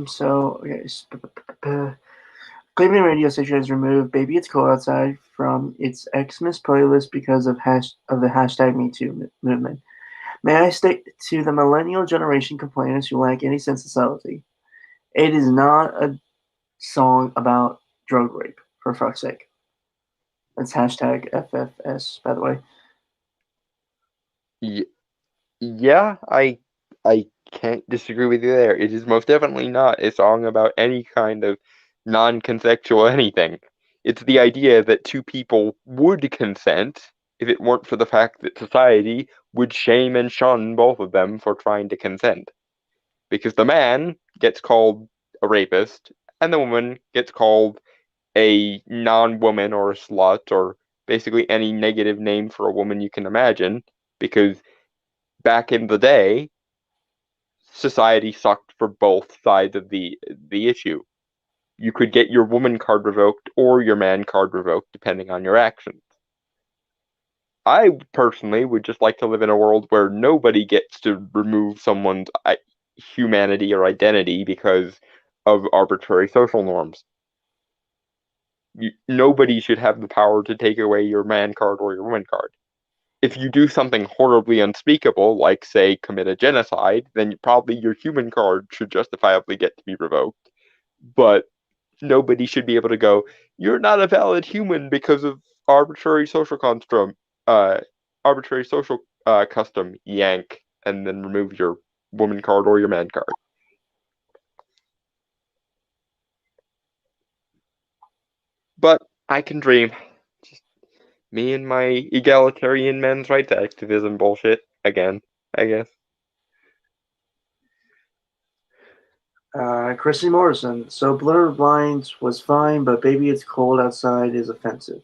So okay. Cleveland radio station has removed "Baby It's Cold Outside" from its Xmas playlist because of the hashtag #MeToo movement. May I state to the millennial generation complainers who lack any sense of subtlety, it is not a song about drug rape, for fuck's sake. That's hashtag FFS, by the way. Yeah, I can't disagree with you there. It is most definitely not a song about any kind of non-consensual anything. It's the idea that two people would consent if it weren't for the fact that society would shame and shun both of them for trying to consent. Because the man gets called a rapist, and the woman gets called a non-woman or a slut, or basically any negative name for a woman you can imagine, because back in the day, society sucked for both sides of the issue. You could get your woman card revoked or your man card revoked depending on your actions. I personally would just like to live in a world where nobody gets to remove someone's humanity or identity because of arbitrary social norms. Nobody should have the power to take away your man card or your woman card. If you do something horribly unspeakable, like, say, commit a genocide, then probably your human card should justifiably get to be revoked. But nobody should be able to go, you're not a valid human because of arbitrary social construct, arbitrary social custom, yank, and then remove your woman card or your man card. But I can dream. Just me and my egalitarian men's rights activism bullshit again, I guess. Chrissy Morrison. So Blurred Lines was fine, but "Baby It's Cold Outside" is offensive.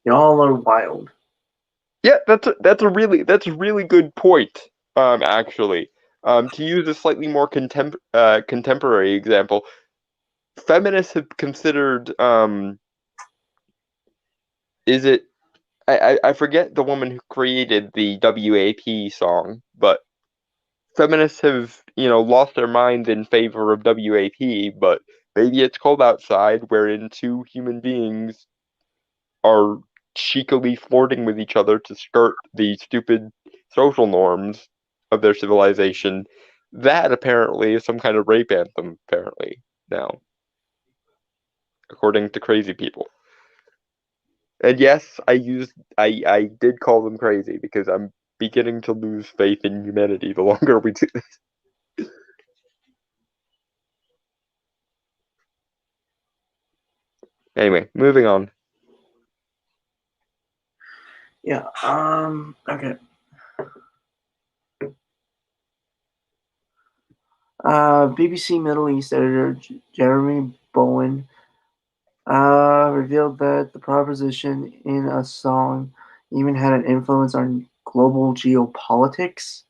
Y'all are wild. Yeah, that's a really good point. Actually, to use a slightly more contemporary example, feminists have considered is it I forget the woman who created the WAP song, but feminists have, lost their minds in favor of WAP, but Baby It's Cold Outside, wherein two human beings are cheekily flirting with each other to skirt the stupid social norms of their civilization. That apparently is some kind of rape anthem, apparently, now, according to crazy people. And yes, I did call them crazy because I'm beginning to lose faith in humanity the longer we do this. Anyway, moving on. Yeah. Okay. BBC Middle East editor Jeremy Bowen revealed that the proposition in a song even had an influence on global geopolitics.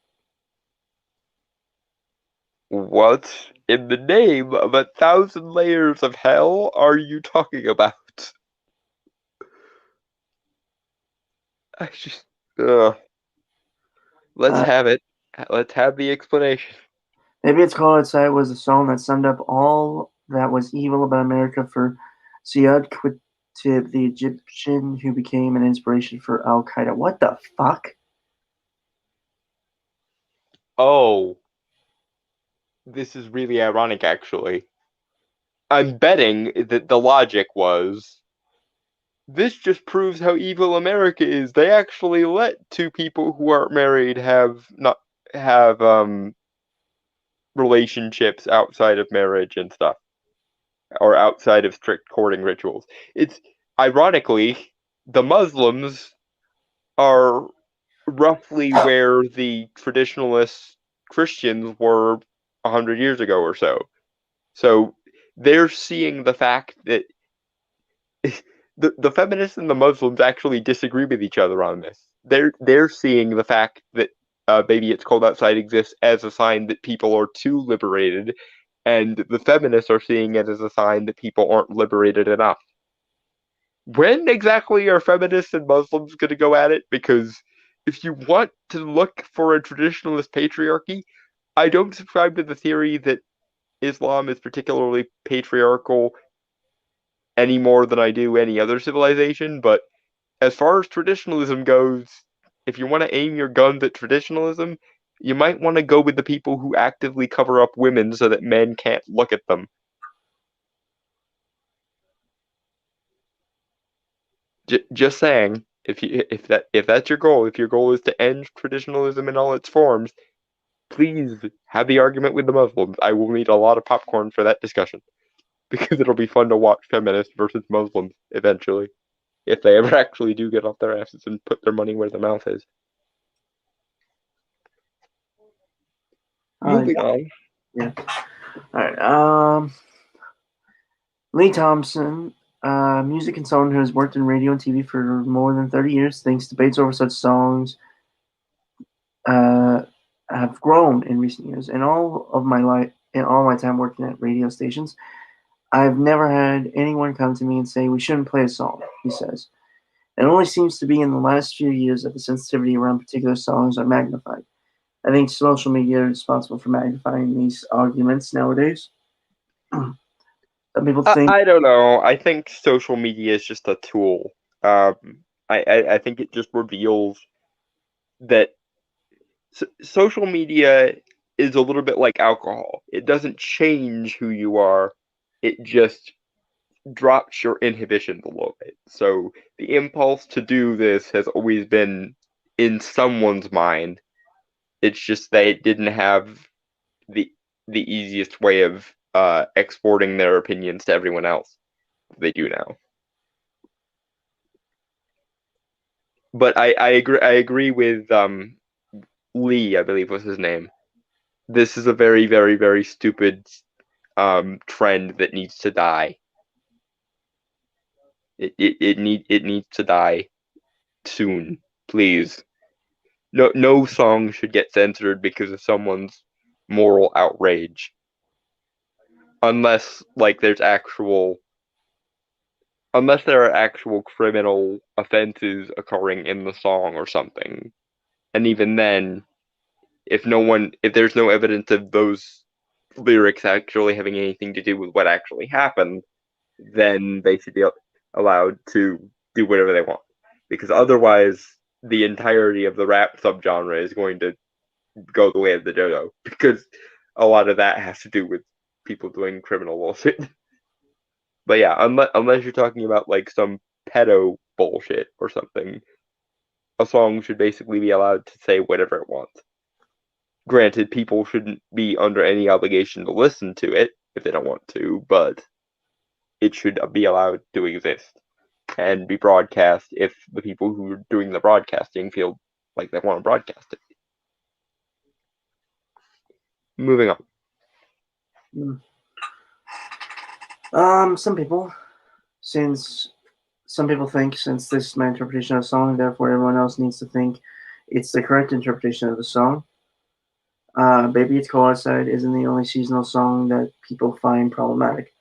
What in the name of 1,000 layers of hell are you talking about? I just, let's Uh, have it. Let's have the explanation. Maybe It's Cold Outside was a song that summed up all that was evil about America for Ziad Qutb, the Egyptian who became an inspiration for Al Qaeda. What the fuck? Oh, this is really ironic, actually. I'm betting that the logic was this just proves how evil America is. They actually let two people who aren't married have relationships outside of marriage and stuff, or outside of strict courting rituals. It's ironically the Muslims are roughly where the traditionalist Christians were 100 years ago or so. So they're seeing the fact that the feminists and the Muslims actually disagree with each other on this. They're seeing the fact that Baby It's Cold Outside exists as a sign that people are too liberated, and the feminists are seeing it as a sign that people aren't liberated enough. When exactly are feminists and Muslims going to go at it? Because if you want to look for a traditionalist patriarchy, I don't subscribe to the theory that Islam is particularly patriarchal any more than I do any other civilization, but as far as traditionalism goes, if you want to aim your guns at traditionalism, you might want to go with the people who actively cover up women so that men can't look at them. Just saying, if that's your goal, if your goal is to end traditionalism in all its forms, please have the argument with the Muslims. I will need a lot of popcorn for that discussion because it'll be fun to watch feminists versus Muslims eventually, if they ever actually do get off their asses and put their money where their mouth is. Moving on. Yeah. All right. Lee Thompson, music consultant who has worked in radio and TV for more than 30 years, thinks debates over such songs have grown in recent years. In all my time working at radio stations, I've never had anyone come to me and say we shouldn't play a song, he says. It only seems to be in the last few years that the sensitivity around particular songs are magnified. I think social media is responsible for magnifying these arguments nowadays. Some people think I don't know. I think social media is just a tool. I think it just reveals that social media is a little bit like alcohol. It doesn't change who you are. It just drops your inhibitions a little bit. So the impulse to do this has always been in someone's mind. It's just they didn't have the easiest way of exporting their opinions to everyone else. They do now. But I agree with Lee, I believe was his name. This is a very, very, very stupid trend that needs to die. It needs to die soon, please. No song should get censored because of someone's moral outrage. Unless there are actual criminal offenses occurring in the song or something. And even then, if there's no evidence of those lyrics actually having anything to do with what actually happened, then they should be allowed to do whatever they want. Because otherwise, the entirety of the rap subgenre is going to go the way of the dodo. Because a lot of that has to do with people doing criminal bullshit. But yeah, unless you're talking about some pedo bullshit or something, a song should basically be allowed to say whatever it wants. Granted, people shouldn't be under any obligation to listen to it if they don't want to, but it should be allowed to exist and be broadcast if the people who are doing the broadcasting feel like they want to broadcast it. Moving on. Some people think since this is my interpretation of the song, therefore everyone else needs to think it's the correct interpretation of the song. Baby It's Cold Outside isn't the only seasonal song that people find problematic.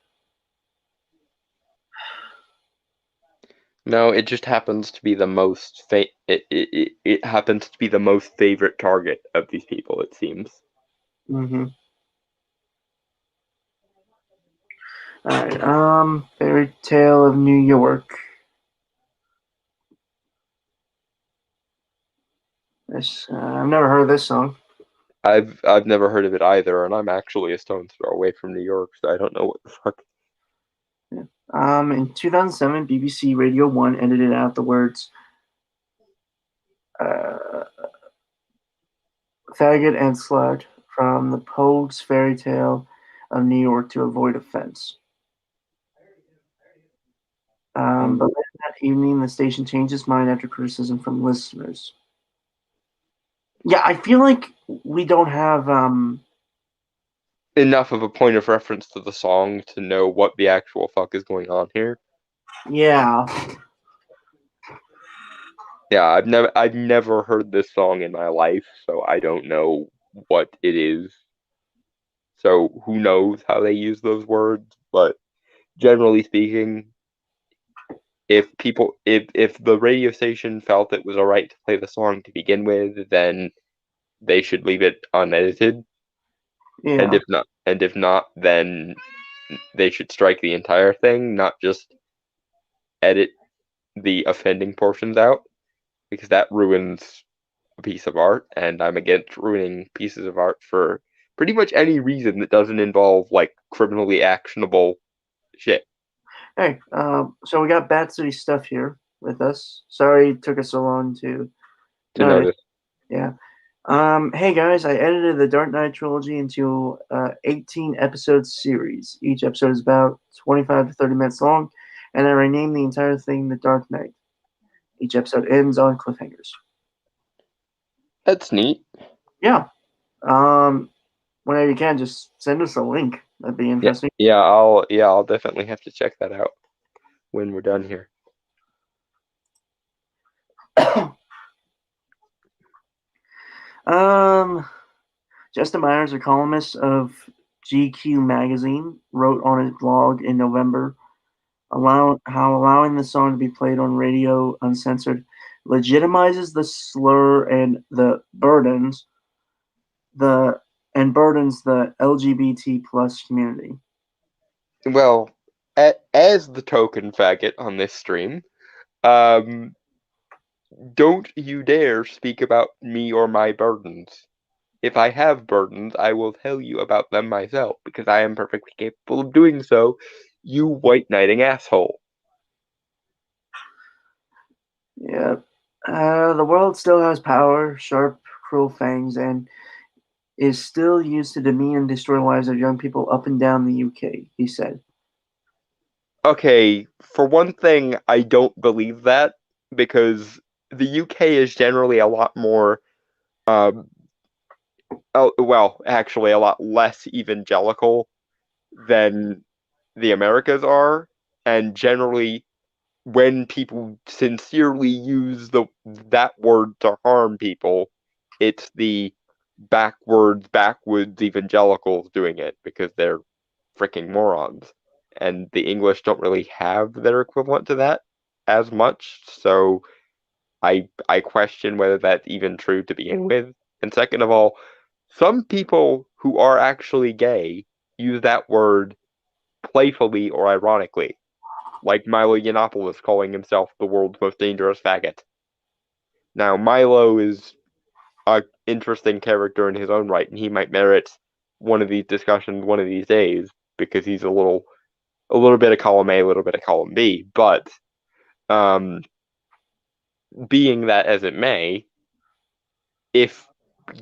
No, it just happens to be the most it happens to be the most favorite target of these people, it seems. Mm-hmm. Alright, Fairy Tale of New York. I've never heard of this song. I've never heard of it either, and I'm actually a stone's throw away from New York, so I don't know what the fuck. Yeah. In 2007, BBC Radio 1 edited out the words faggot and slut from the Pogues Fairy Tale of New York to avoid offense. But later that evening, the station changed its mind after criticism from listeners. Yeah, I feel like we don't have enough of a point of reference to the song to know what the actual fuck is going on here. Yeah. Yeah, I've never heard this song in my life, so I don't know what it is. So who knows how they use those words, but generally speaking, if the radio station felt it was alright to play the song to begin with, then they should leave it unedited. Yeah. And if not, then they should strike the entire thing, not just edit the offending portions out, because that ruins a piece of art, and I'm against ruining pieces of art for pretty much any reason that doesn't involve like criminally actionable shit. Hey, so we got Bat City stuff here with us. Sorry it took us so long to Notice. Yeah. Hey guys, I edited the Dark Knight trilogy into 18 episode series. Each episode is about 25 to 30 minutes long, and I renamed the entire thing The Dark Knight. Each episode ends on cliffhangers. That's neat. Yeah. Whenever you can, just send us a link. That'd be interesting. I'll definitely have to check that out when we're done here. Justin Myers, a columnist of GQ magazine, wrote on his blog in November how allowing the song to be played on radio uncensored legitimizes the slur and burdens the LGBT plus community. Well, as the token faggot on this stream, don't you dare speak about me or my burdens. If I have burdens, I will tell you about them myself, because I am perfectly capable of doing so, you white knighting asshole. Yeah. The world still has power, sharp, cruel fangs, and is still used to demean and destroy lives of young people up and down the UK, he said. Okay, for one thing, I don't believe that, because the UK is generally a lot more, actually a lot less evangelical than the Americas are, and generally, when people sincerely use that word to harm people, it's the backwoods evangelicals doing it because they're freaking morons, and the English don't really have their equivalent to that as much. So I question whether that's even true to begin with. And second of all, some people who are actually gay use that word playfully or ironically, like Milo Yiannopoulos calling himself the world's most dangerous faggot. Now, Milo is an interesting character in his own right, and he might merit one of these discussions one of these days, because he's a little bit of column A, a little bit of column B. But being that as it may, if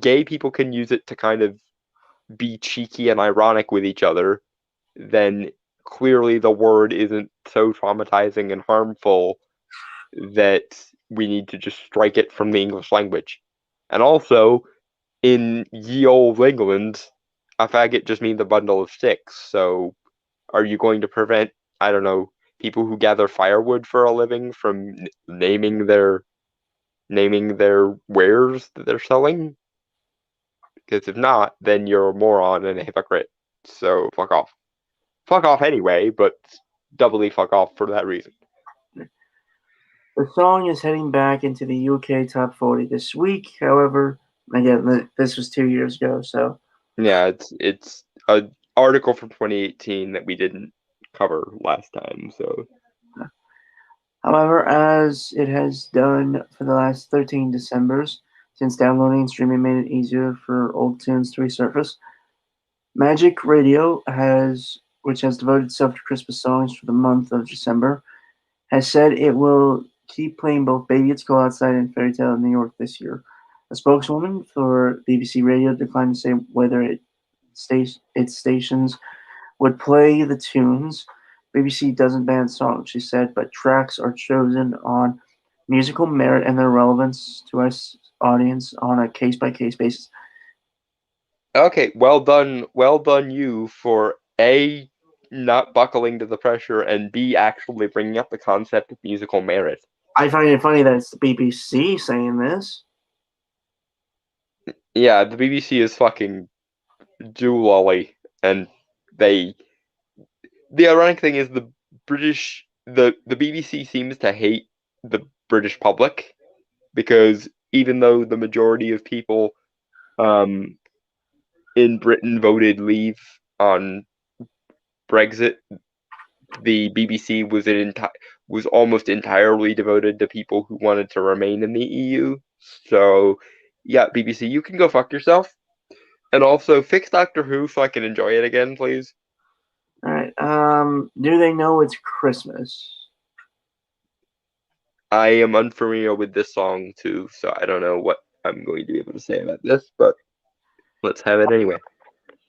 gay people can use it to kind of be cheeky and ironic with each other, then clearly the word isn't so traumatizing and harmful that we need to just strike it from the English language. And also, in ye olde England, a faggot just means a bundle of sticks. So, are you going to prevent, I don't know, people who gather firewood for a living from naming their wares that they're selling? Because if not, then you're a moron and a hypocrite. So fuck off. Fuck off anyway, but doubly fuck off for that reason. The song is heading back into the UK top 40 this week. However, again, this was 2 years ago, so yeah, it's an article from 2018 that we didn't cover last time. So, however, as it has done for the last 13 Decembers, since downloading and streaming made it easier for old tunes to resurface, Magic Radio which has devoted itself to Christmas songs for the month of December, has said it will keep playing both Baby It's Cold Outside and Fairy Tale in New York this year. A spokeswoman for BBC Radio declined to say whether its stations would play the tunes. BBC doesn't ban songs, she said, but tracks are chosen on musical merit and their relevance to our audience on a case-by-case basis. Okay, well done you for A, not buckling to the pressure, and B, actually bringing up the concept of musical merit. I find it funny that it's the BBC saying this. Yeah, the BBC is fucking doolally, and the ironic thing is the BBC seems to hate the British public, because even though the majority of people um in Britain voted leave on Brexit, the BBC was almost entirely devoted to people who wanted to remain in the EU. So, yeah, BBC, you can go fuck yourself. And also, fix Doctor Who so I can enjoy it again, please. All right. Do they know it's Christmas? I am unfamiliar with this song too, so I don't know what I'm going to be able to say about this, but let's have it anyway.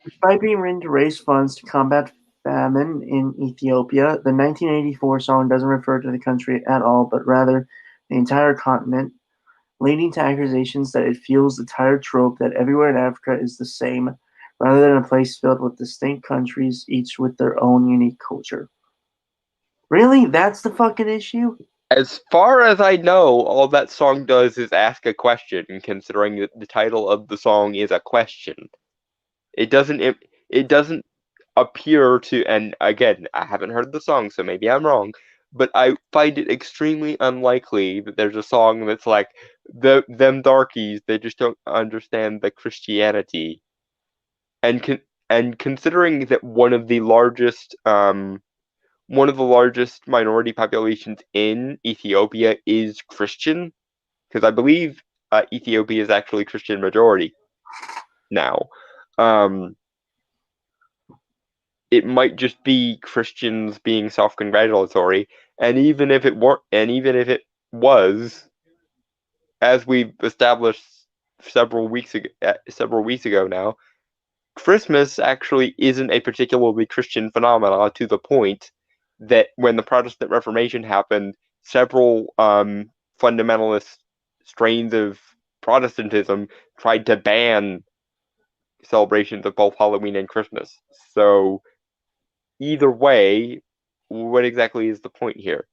Despite being written to raise funds to combat famine in Ethiopia, the 1984 song doesn't refer to the country at all, but rather the entire continent, leading to accusations that it fuels the tired trope that everywhere in Africa is the same, rather than a place filled with distinct countries, each with their own unique culture. Really? That's the fucking issue? As far as I know, all that song does is ask a question, considering that the title of the song is a question. It doesn't appear to, and again, I haven't heard the song, so maybe I'm wrong, but I find it extremely unlikely that there's a song that's like them darkies, they just don't understand the Christianity. And considering that one of the largest minority populations in Ethiopia is Christian, because I believe Ethiopia is actually Christian majority now. It might just be Christians being self-congratulatory, and even if it weren't, and even if it was, as we've established several weeks ago now, Christmas actually isn't a particularly Christian phenomenon, to the point that when the Protestant Reformation happened, several fundamentalist strains of Protestantism tried to ban celebrations of both Halloween and Christmas. So either way, what exactly is the point here?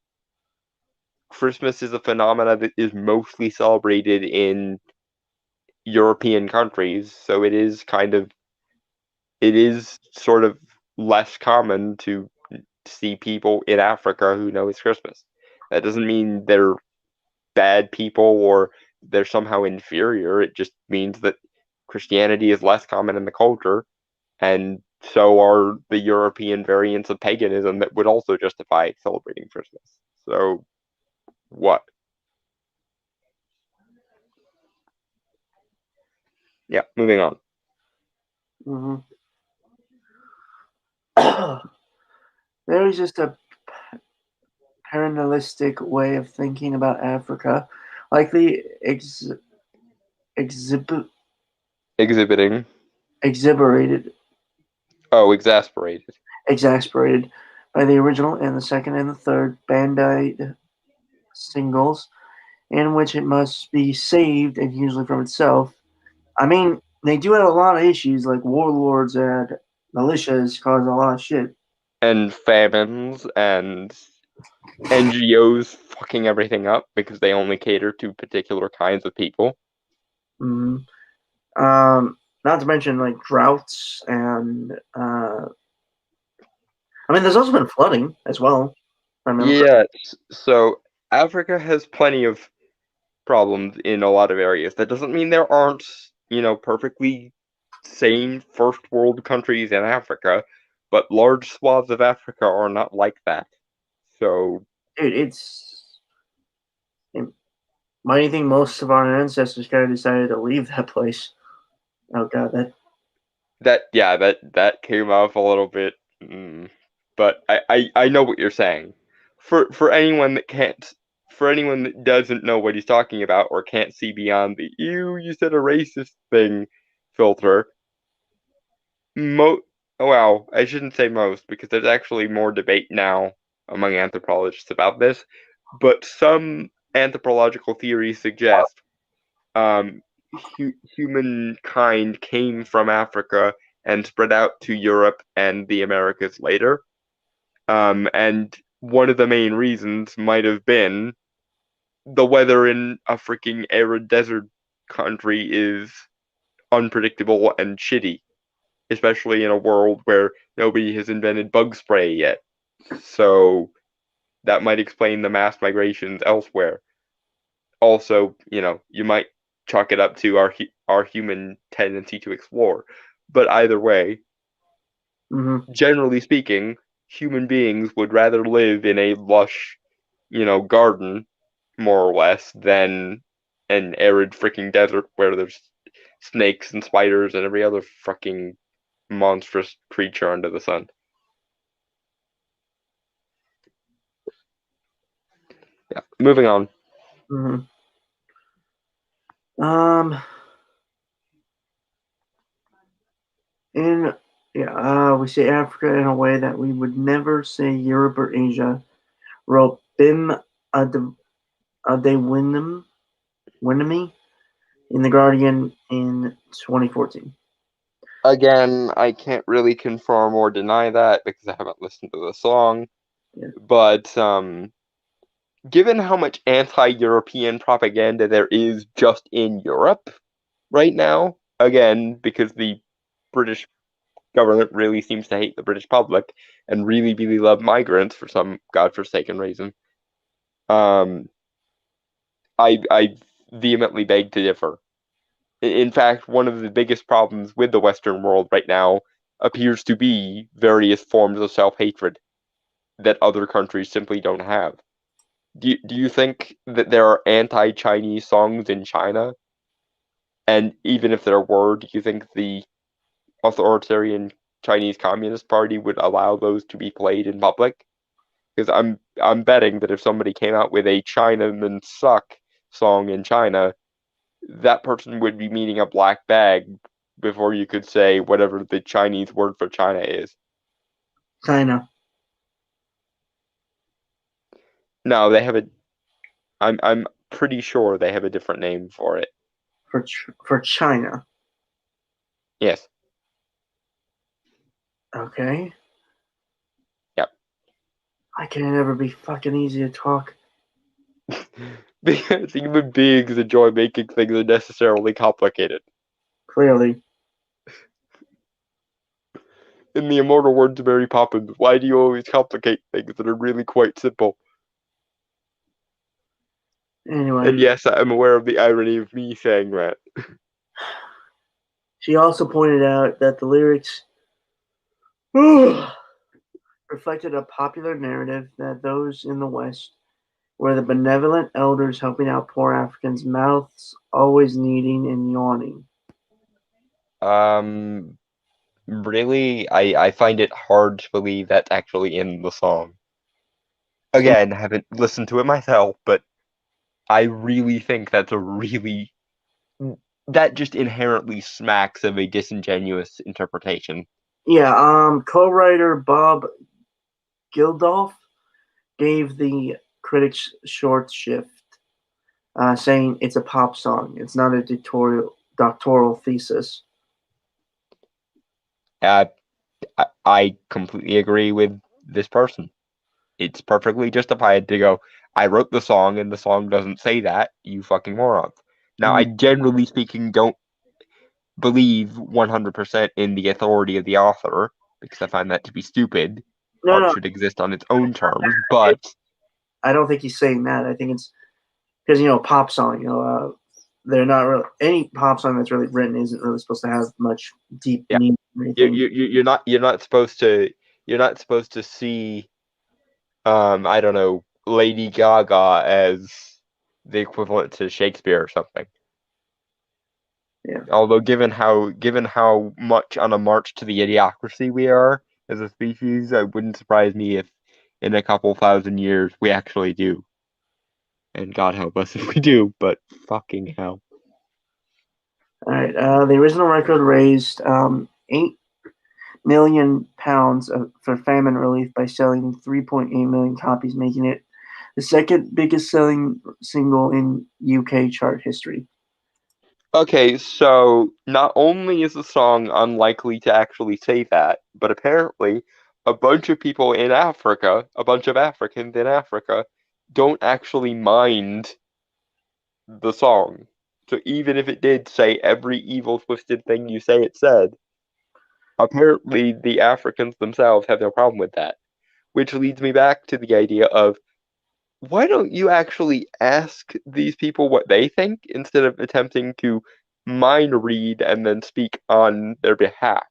Christmas is a phenomena that is mostly celebrated in European countries, so it is sort of less common to see people in Africa who know it's Christmas. That doesn't mean they're bad people or they're somehow inferior. It just means that Christianity is less common in the culture, and so are the European variants of paganism that would also justify celebrating Christmas. So, what? Yeah, moving on. Mm-hmm. There is just a paternalistic way of thinking about Africa, likely Exhibiting. exasperated Oh, exasperated. by the original and the second and the third Bandai singles, in which it must be saved and usually from itself. I mean, they do have a lot of issues, like warlords and militias cause a lot of shit. And famines and NGOs fucking everything up because they only cater to particular kinds of people. Mm-hmm. Not to mention like droughts and I mean, there's also been flooding as well. Yeah, so Africa has plenty of problems in a lot of areas. That doesn't mean there aren't, perfectly sane first world countries in Africa, but large swaths of Africa are not like that. So, Dude, why do you think most of our ancestors kind of decided to leave that place? Oh god, that came off a little bit, but I know what you're saying. For anyone that doesn't know what he's talking about or can't see beyond the you said a racist thing filter. Well, I shouldn't say most, because there's actually more debate now among anthropologists about this, but some anthropological theories suggest humankind came from Africa and spread out to Europe and the Americas later. And one of the main reasons might have been the weather in a freaking arid desert country is unpredictable and shitty, especially in a world where nobody has invented bug spray yet. So that might explain the mass migrations elsewhere. Also, you might chalk it up to our human tendency to explore. But either way, generally speaking, human beings would rather live in a lush, garden, more or less, than an arid freaking desert where there's snakes and spiders and every other fucking monstrous creature under the sun. Yeah, moving on. We say Africa in a way that we would never say Europe or Asia, wrote Bim Adewinemi in The Guardian in 2014. Again, I can't really confirm or deny that because I haven't listened to the song. Yeah. But given how much anti-European propaganda there is just in Europe right now, again, because the British government really seems to hate the British public and really, really love migrants for some godforsaken reason, I vehemently beg to differ. In fact, one of the biggest problems with the Western world right now appears to be various forms of self-hatred that other countries simply don't have. Do you think that there are anti-Chinese songs in China? And even if there were, do you think the authoritarian Chinese Communist Party would allow those to be played in public? Because I'm betting that if somebody came out with a Chinamen suck song in China, that person would be meaning a black bag before you could say whatever the Chinese word for China is. China. No, they have a. I'm pretty sure they have a different name for it. For China. Yes. Okay. Yep. I can never be fucking easy to talk. Because human beings enjoy making things unnecessarily complicated. Clearly. In the immortal words of Mary Poppins, why do you always complicate things that are really quite simple? Anyway. And yes, I'm aware of the irony of me saying that. She also pointed out that the lyrics reflected a popular narrative that those in the West were the benevolent elders helping out poor Africans, mouths always kneading and yawning. Really, I find it hard to believe that's actually in the song. Again, I haven't listened to it myself, but I really think that just inherently smacks of a disingenuous interpretation. Yeah, co-writer Bob Geldof gave the critics short shrift, saying it's a pop song. It's not a doctoral thesis. I completely agree with this person. It's perfectly justified to go, I wrote the song and the song doesn't say that, you fucking morons. Now, I generally speaking don't believe 100% in the authority of the author, because I find that to be stupid. Art should exist on its own terms, but... I don't think he's saying that. I think it's because, pop song, they're not really... Any pop song that's really written isn't really supposed to have much deep meaning. You're not supposed to see I don't know, Lady Gaga as the equivalent to Shakespeare or something. Yeah. Although given how much on a march to the idiocracy we are as a species, it wouldn't surprise me if in a couple thousand years we actually do. And God help us if we do, but fucking hell. All right. The original record raised £8 million for famine relief by selling 3.8 million copies, making it the second biggest selling single in UK chart history. Okay, so not only is the song unlikely to actually say that, but apparently a bunch of people in Africa, a bunch of Africans in Africa, don't actually mind the song. So even if it did say every evil, twisted thing you say it said, apparently the Africans themselves have no problem with that. Which leads me back to the idea of why don't you actually ask these people what they think instead of attempting to mind read and then speak on their behalf?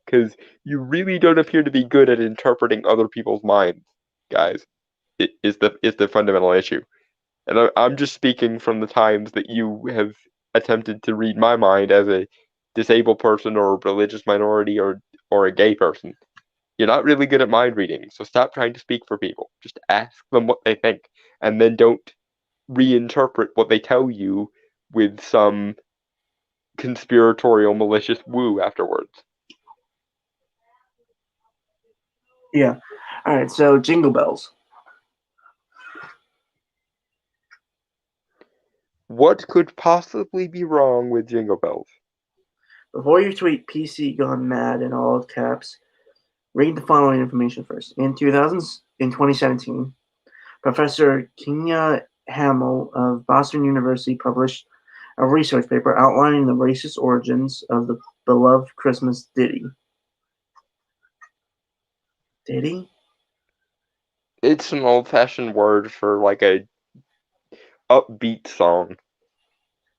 Because you really don't appear to be good at interpreting other people's minds, guys. Is the fundamental issue. And I'm just speaking from the times that you have attempted to read my mind as a disabled person or a religious minority or a gay person. You're not really good at mind reading, so stop trying to speak for people. Just ask them what they think, and then don't reinterpret what they tell you with some conspiratorial, malicious woo afterwards. Yeah. All right. So Jingle Bells. What could possibly be wrong with Jingle Bells? Before you tweet PC gone mad in all caps, read the following information first. In 2017, Professor Kenya Hamill of Boston University published a research paper outlining the racist origins of the beloved Christmas ditty. Ditty? It's an old-fashioned word for like a upbeat song.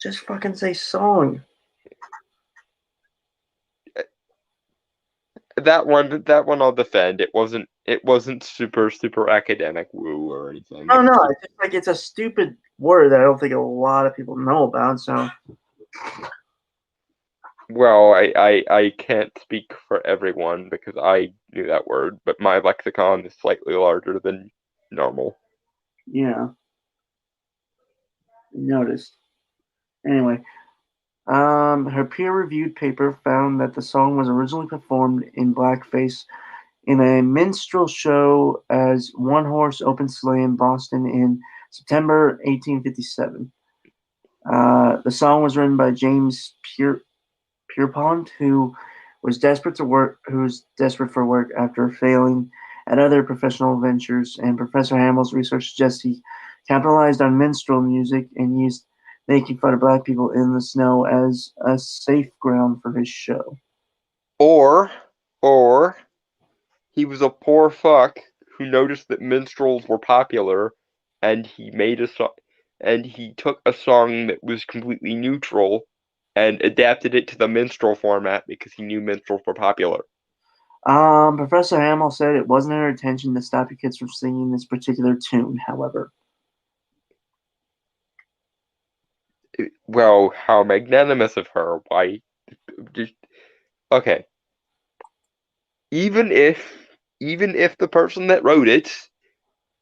Just fucking say song. That one I'll defend. It wasn't super academic woo or anything. No, it's just like it's a stupid word that I don't think a lot of people know about. So Well, I can't speak for everyone because I knew that word, but my lexicon is slightly larger than normal. yeah, noticed. Anyway, her peer-reviewed paper found that the song was originally performed in blackface in a minstrel show as One Horse Open Sleigh in Boston in September 1857. The song was written by James Pierpont, who was desperate for work after failing at other professional ventures, and Professor Hamill's research suggests he capitalized on minstrel music and used making fun of black people in the snow as a safe ground for his show. Or he was a poor fuck who noticed that minstrels were popular, and he made a song, and he took a song that was completely neutral and adapted it to the minstrel format because he knew minstrels were popular. Professor Hamill said it wasn't her intention to stop you kids from singing this particular tune, however. Well, how magnanimous of her. Why? Just, okay. Even if the person that wrote it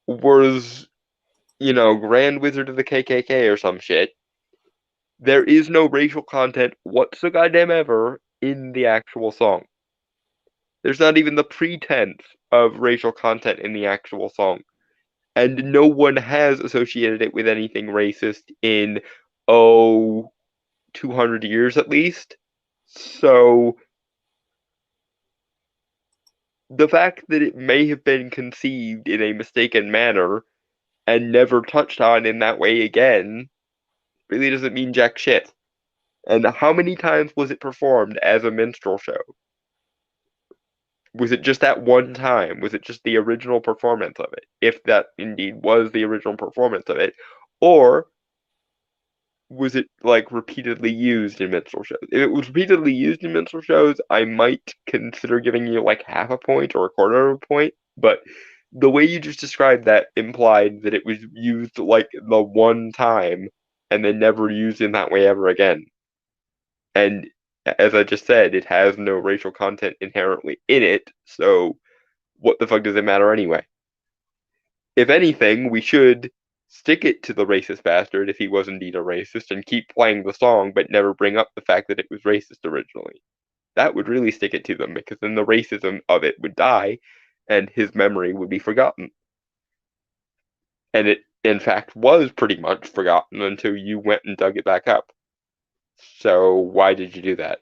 was, Grand Wizard of the KKK or some shit, there is no racial content whatsoever in the actual song. There's not even the pretense of racial content in the actual song. And no one has associated it with anything racist in, 200 years at least. So the fact that it may have been conceived in a mistaken manner and never touched on in that way again really doesn't mean jack shit. And how many times was it performed as a minstrel show? Was it just that one time? Was it just the original performance of it? If that indeed was the original performance of it, or was it like repeatedly used in minstrel shows? If it was repeatedly used in minstrel shows, I might consider giving you like half a point or a quarter of a point. But the way you just described that implied that it was used like the one time and then never used in that way ever again. And as I just said, it has no racial content inherently in it, so what the fuck does it matter anyway? If anything, we should stick it to the racist bastard if he was indeed a racist and keep playing the song but never bring up the fact that it was racist originally. That would really stick it to them because then the racism of it would die and his memory would be forgotten. And it, in fact, was pretty much forgotten until you went and dug it back up. So why did you do that?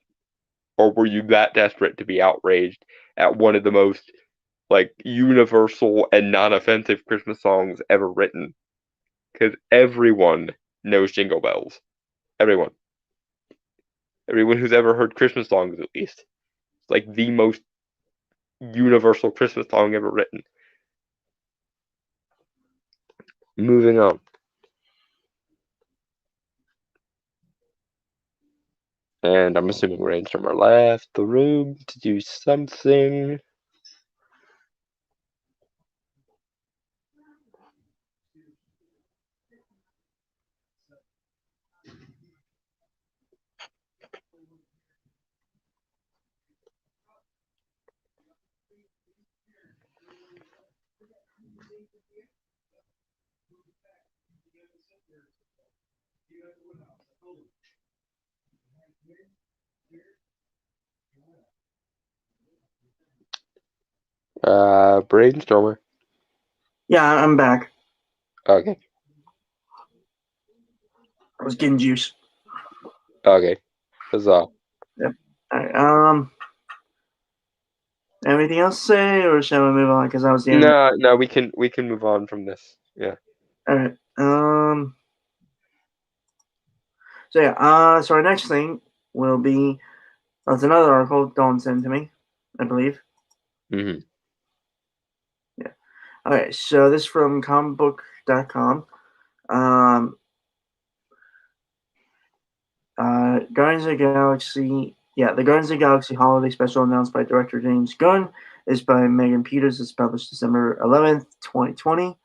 Or were you that desperate to be outraged at one of the most like universal and non-offensive Christmas songs ever written? Because everyone knows Jingle Bells. Everyone who's ever heard Christmas songs, at least, it's like the most universal Christmas song ever written. Moving on. And I'm assuming Rainstormer left the room to do something. Brainstormer. Yeah, I'm back. Okay. I was getting juice. Okay. Huzzah. Yep. All right, anything else to say, or shall we move on? Because I was the end. No, we can move on from this. Yeah. All right. So yeah. So our next thing will be. That's another article Dawn sent to me, I believe. Mm-hmm. Yeah. Okay. So this is from comicbook.com. Guardians of the Galaxy. Yeah, the Guardians of the Galaxy Holiday Special announced by director James Gunn is by Megan Peters. It's published December 11th, 2020.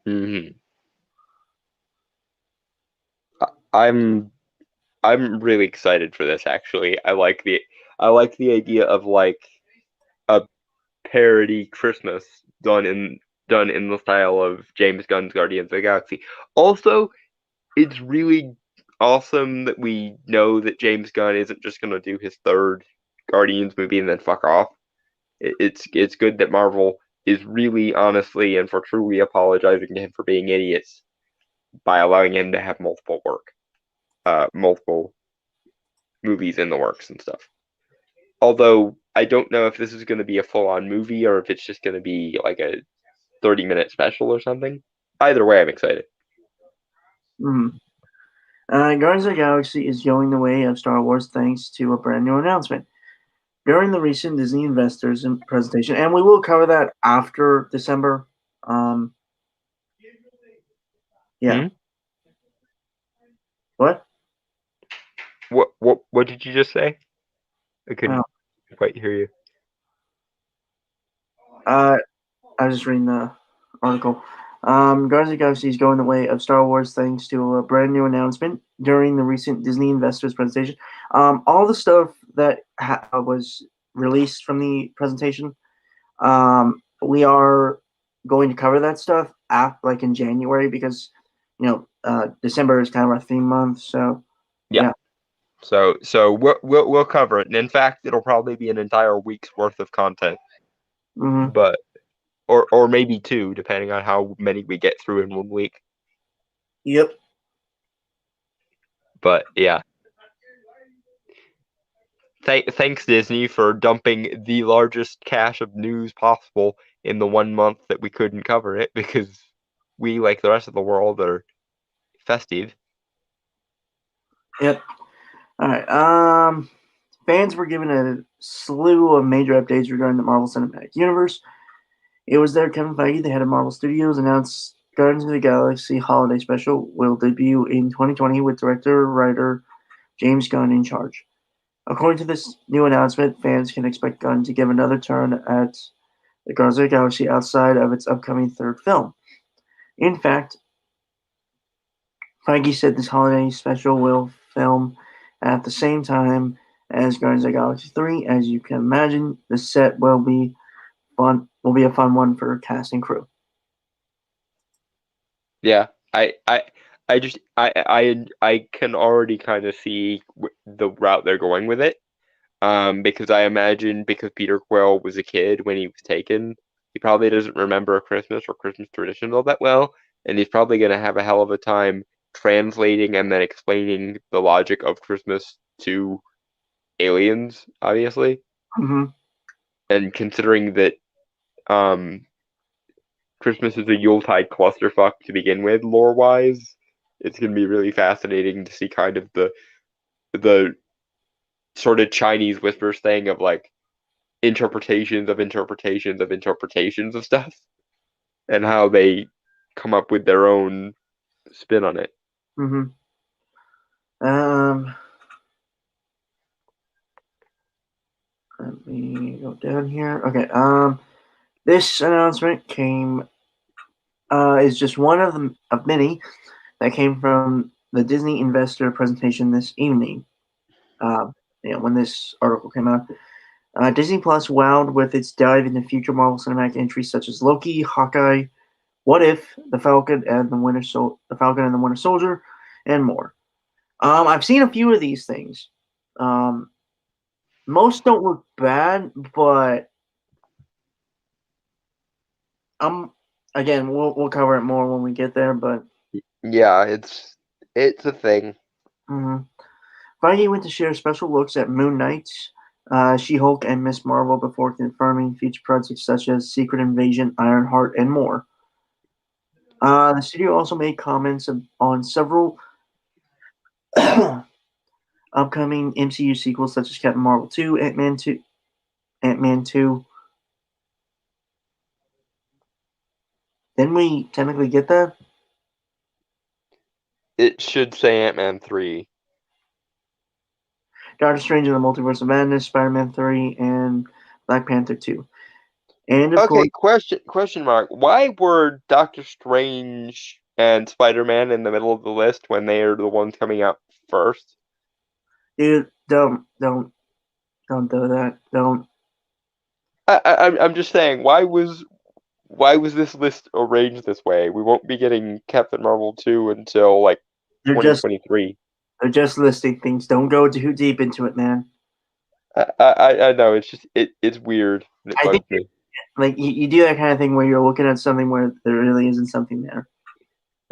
Mm-hmm. I'm really excited for this. Actually, I like the idea of like a parody Christmas done in the style of James Gunn's Guardians of the Galaxy. Also, it's really awesome that we know that James Gunn isn't just going to do his third Guardians movie and then fuck off. It's good that Marvel is really honestly and for truly apologizing to him for being idiots by allowing him to have multiple movies in the works and stuff. Although I don't know if this is going to be a full-on movie or if it's just going to be like a 30-minute special or something. Either way, I'm excited. Mm-hmm. Guardians of the Galaxy is going the way of Star Wars thanks to a brand new announcement. During the recent Disney Investors presentation, and we will cover that after December. Yeah. Hmm? What? What did you just say? I couldn't quite hear you. I was just reading the article. Guardians of the Galaxy is going the way of Star Wars thanks to a brand new announcement during the recent Disney Investors presentation. All the stuff that was released from the presentation, we are going to cover that stuff like in January because December is kind of our theme month. So yeah. So we'll cover it, and in fact, it'll probably be an entire week's worth of content. Mm-hmm. But or maybe two, depending on how many we get through in 1 week. Yep. But yeah. Thanks Disney for dumping the largest cache of news possible in the 1 month that we couldn't cover it because we, like the rest of the world, are festive. Yep. All right. Fans were given a slew of major updates regarding the Marvel Cinematic Universe. It was there Kevin Feige, the head of Marvel Studios, announced Guardians of the Galaxy Holiday Special will debut in 2020 with director-writer James Gunn in charge. According to this new announcement, fans can expect Gunn to give another turn at the Guardians of the Galaxy outside of its upcoming third film. In fact, Feige said this holiday special will film at the same time as Guardians of the Galaxy 3. As you can imagine, the set will be a fun one for cast and crew. Yeah, I can already kind of see the route they're going with it. Because I imagine because Peter Quill was a kid when he was taken, he probably doesn't remember a Christmas or Christmas tradition all that well, and he's probably gonna have a hell of a time translating and then explaining the logic of Christmas to aliens, obviously, hmm and considering that Christmas is a Yuletide clusterfuck to begin with, lore-wise, it's gonna be really fascinating to see kind of the sort of Chinese whispers thing of like interpretations of interpretations of interpretations of stuff, and how they come up with their own spin on it. hmm Um, let me go down here. Okay. This announcement came is just one of many that came from the Disney investor presentation this evening. Uh, when this article came out, Disney Plus wowed with its dive into future Marvel Cinematic entries such as Loki, Hawkeye, What If, The Falcon and the Winter Soldier, and more. I've seen a few of these things. Most don't look bad, but again, we'll cover it more when we get there. But Yeah, it's a thing. Feige went to share special looks at Moon Knight, She-Hulk, and Miss Marvel before confirming future projects such as Secret Invasion, Ironheart, and more. The studio also made comments on several upcoming MCU sequels such as Captain Marvel 2, Ant-Man 2. Didn't we technically get that? It should say Ant-Man 3. Doctor Strange in the Multiverse of Madness, Spider-Man 3, and Black Panther 2. And of course, Question mark. Why were Doctor Strange and Spider-Man in the middle of the list when they are the ones coming out first? dude, don't do that. Don't. I'm just saying, why was this list arranged this way? We won't be getting Captain Marvel 2 until like They're just 2023. they're just listing things. Don't go too deep into it, man. I know, it's just it's weird. And it I bugs think me. like you do that kind of thing where you're looking at something where there really isn't something there.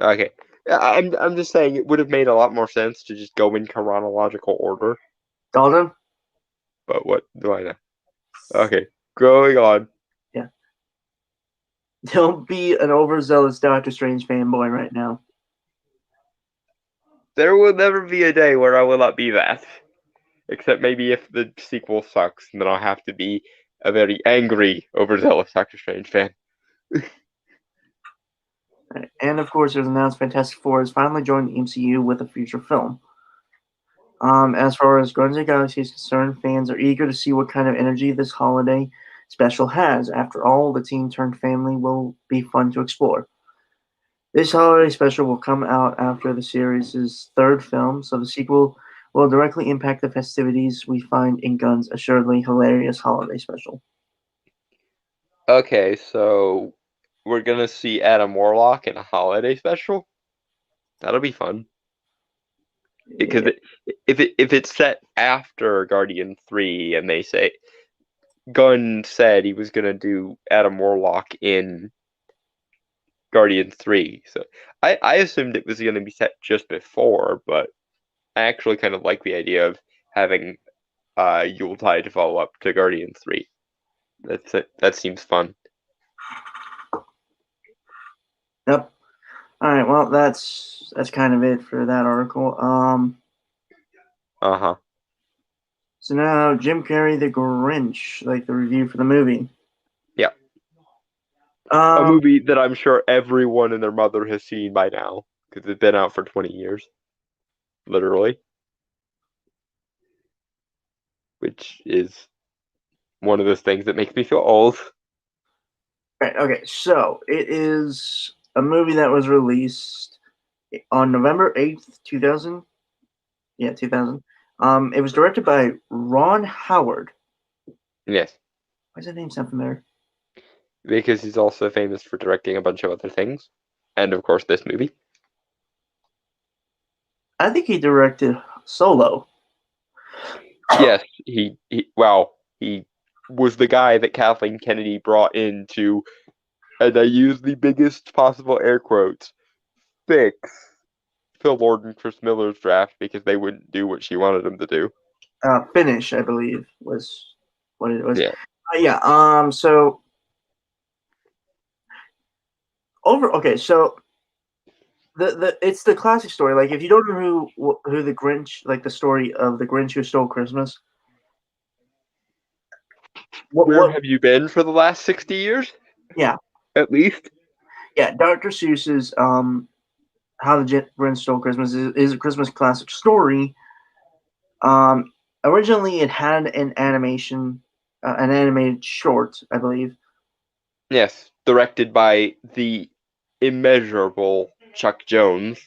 Okay. I'm just saying it would have made a lot more sense to just go in chronological order. Dalton? But what do I know? Okay, going on. Yeah. Don't be an overzealous Doctor Strange fanboy right now. There will never be a day where I will not be that. Except maybe if the sequel sucks, then I'll have to be a very angry, overzealous Doctor Strange fan. And of course, it was announced Fantastic Four has finally joined the MCU with a future film. As far as Guardians of the Galaxy is concerned, fans are eager to see what kind of energy this holiday special has. After all, the team turned family will be fun to explore. This holiday special will come out after the series' third film, so the sequel will directly impact the festivities we find in Gunn's assuredly hilarious holiday special. Okay, so we're gonna see Adam Warlock in a holiday special. That'll be fun. Because if it's set after Guardian 3 and they say Gunn said he was gonna do Adam Warlock in Guardian 3, so I assumed it was gonna be set just before, but I actually kind of like the idea of having Yuletide to follow up to Guardian 3. That seems fun. Yep. All right. Well, that's kind of it for that article. Uh-huh. So now Jim Carrey, The Grinch, like the review for the movie. Yeah. A movie that I'm sure everyone and their mother has seen by now because it's been out for 20 years, literally, which is one of those things that makes me feel old. Right. Okay. So it is a movie that was released on November 8th, 2000. Yeah, 2000. It was directed by Ron Howard. Yes. Why does that name sound familiar? Because he's also famous for directing a bunch of other things. And of course this movie. I think he directed Solo. Yes, he was the guy that Kathleen Kennedy brought in to, and I use the biggest possible air quotes, fix Phil Lord and Chris Miller's draft because they wouldn't do what she wanted them to do. Finish, I believe, was what it was. Yeah. Yeah. So Okay. So it's the classic story. Like, if you don't know who the Grinch, like the story of the Grinch Who Stole Christmas. Where have you been for the last 60 years? Yeah. At least. Yeah, Dr. Seuss's How the Grinch Stole Christmas is a Christmas classic story. Originally, it had an animated short, I believe. Yes, directed by the immeasurable Chuck Jones,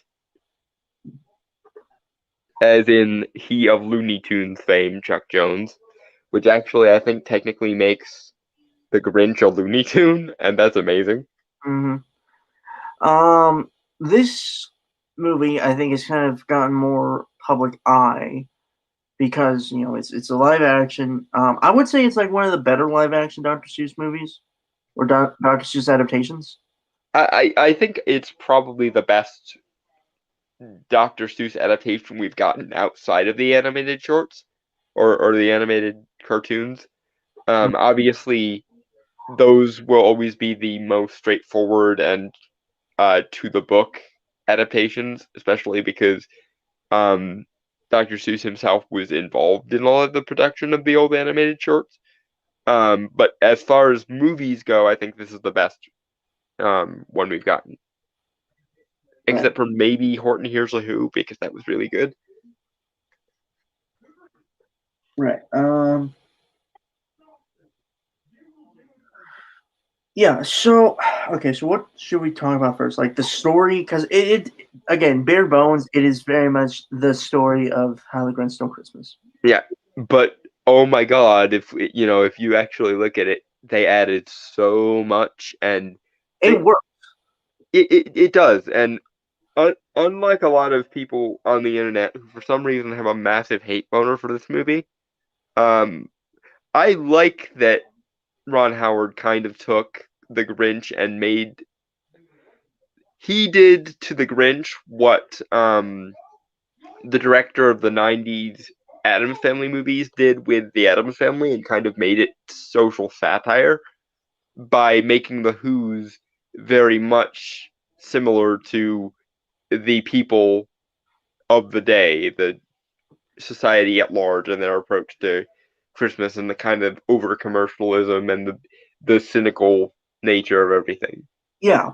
as in he of Looney Tunes fame, Chuck Jones, which actually I think technically makes the Grinch a Looney Tune, and that's amazing. Mm-hmm. This movie, I think, has kind of gotten more public eye because it's a live action. I would say it's like one of the better live action Dr. Seuss movies or Dr. Seuss adaptations. I think it's probably the best Dr. Seuss adaptation we've gotten outside of the animated shorts or the animated cartoons. Obviously, those will always be the most straightforward and to the book adaptations, especially because Dr. Seuss himself was involved in all of the production of the old animated shorts. But as far as movies go, I think this is the best one we've gotten. Except for maybe Horton Hears a Who, because that was really good. Right. Yeah. So, okay. So, what should we talk about first? Like the story, because it again, bare bones. It is very much the story of How the Grinch Stole Christmas. Yeah, but oh my God, if you actually look at it, they added so much, and it works. It does, and unlike a lot of people on the internet who for some reason have a massive hate boner for this movie, I like that Ron Howard kind of took the Grinch and he did to the Grinch what the director of the 90s Addams Family movies did with the Addams Family, and kind of made it social satire by making the Who's very much similar to the people of the day, the society at large, and their approach to Christmas, and the kind of over commercialism and the cynical nature of everything. Yeah.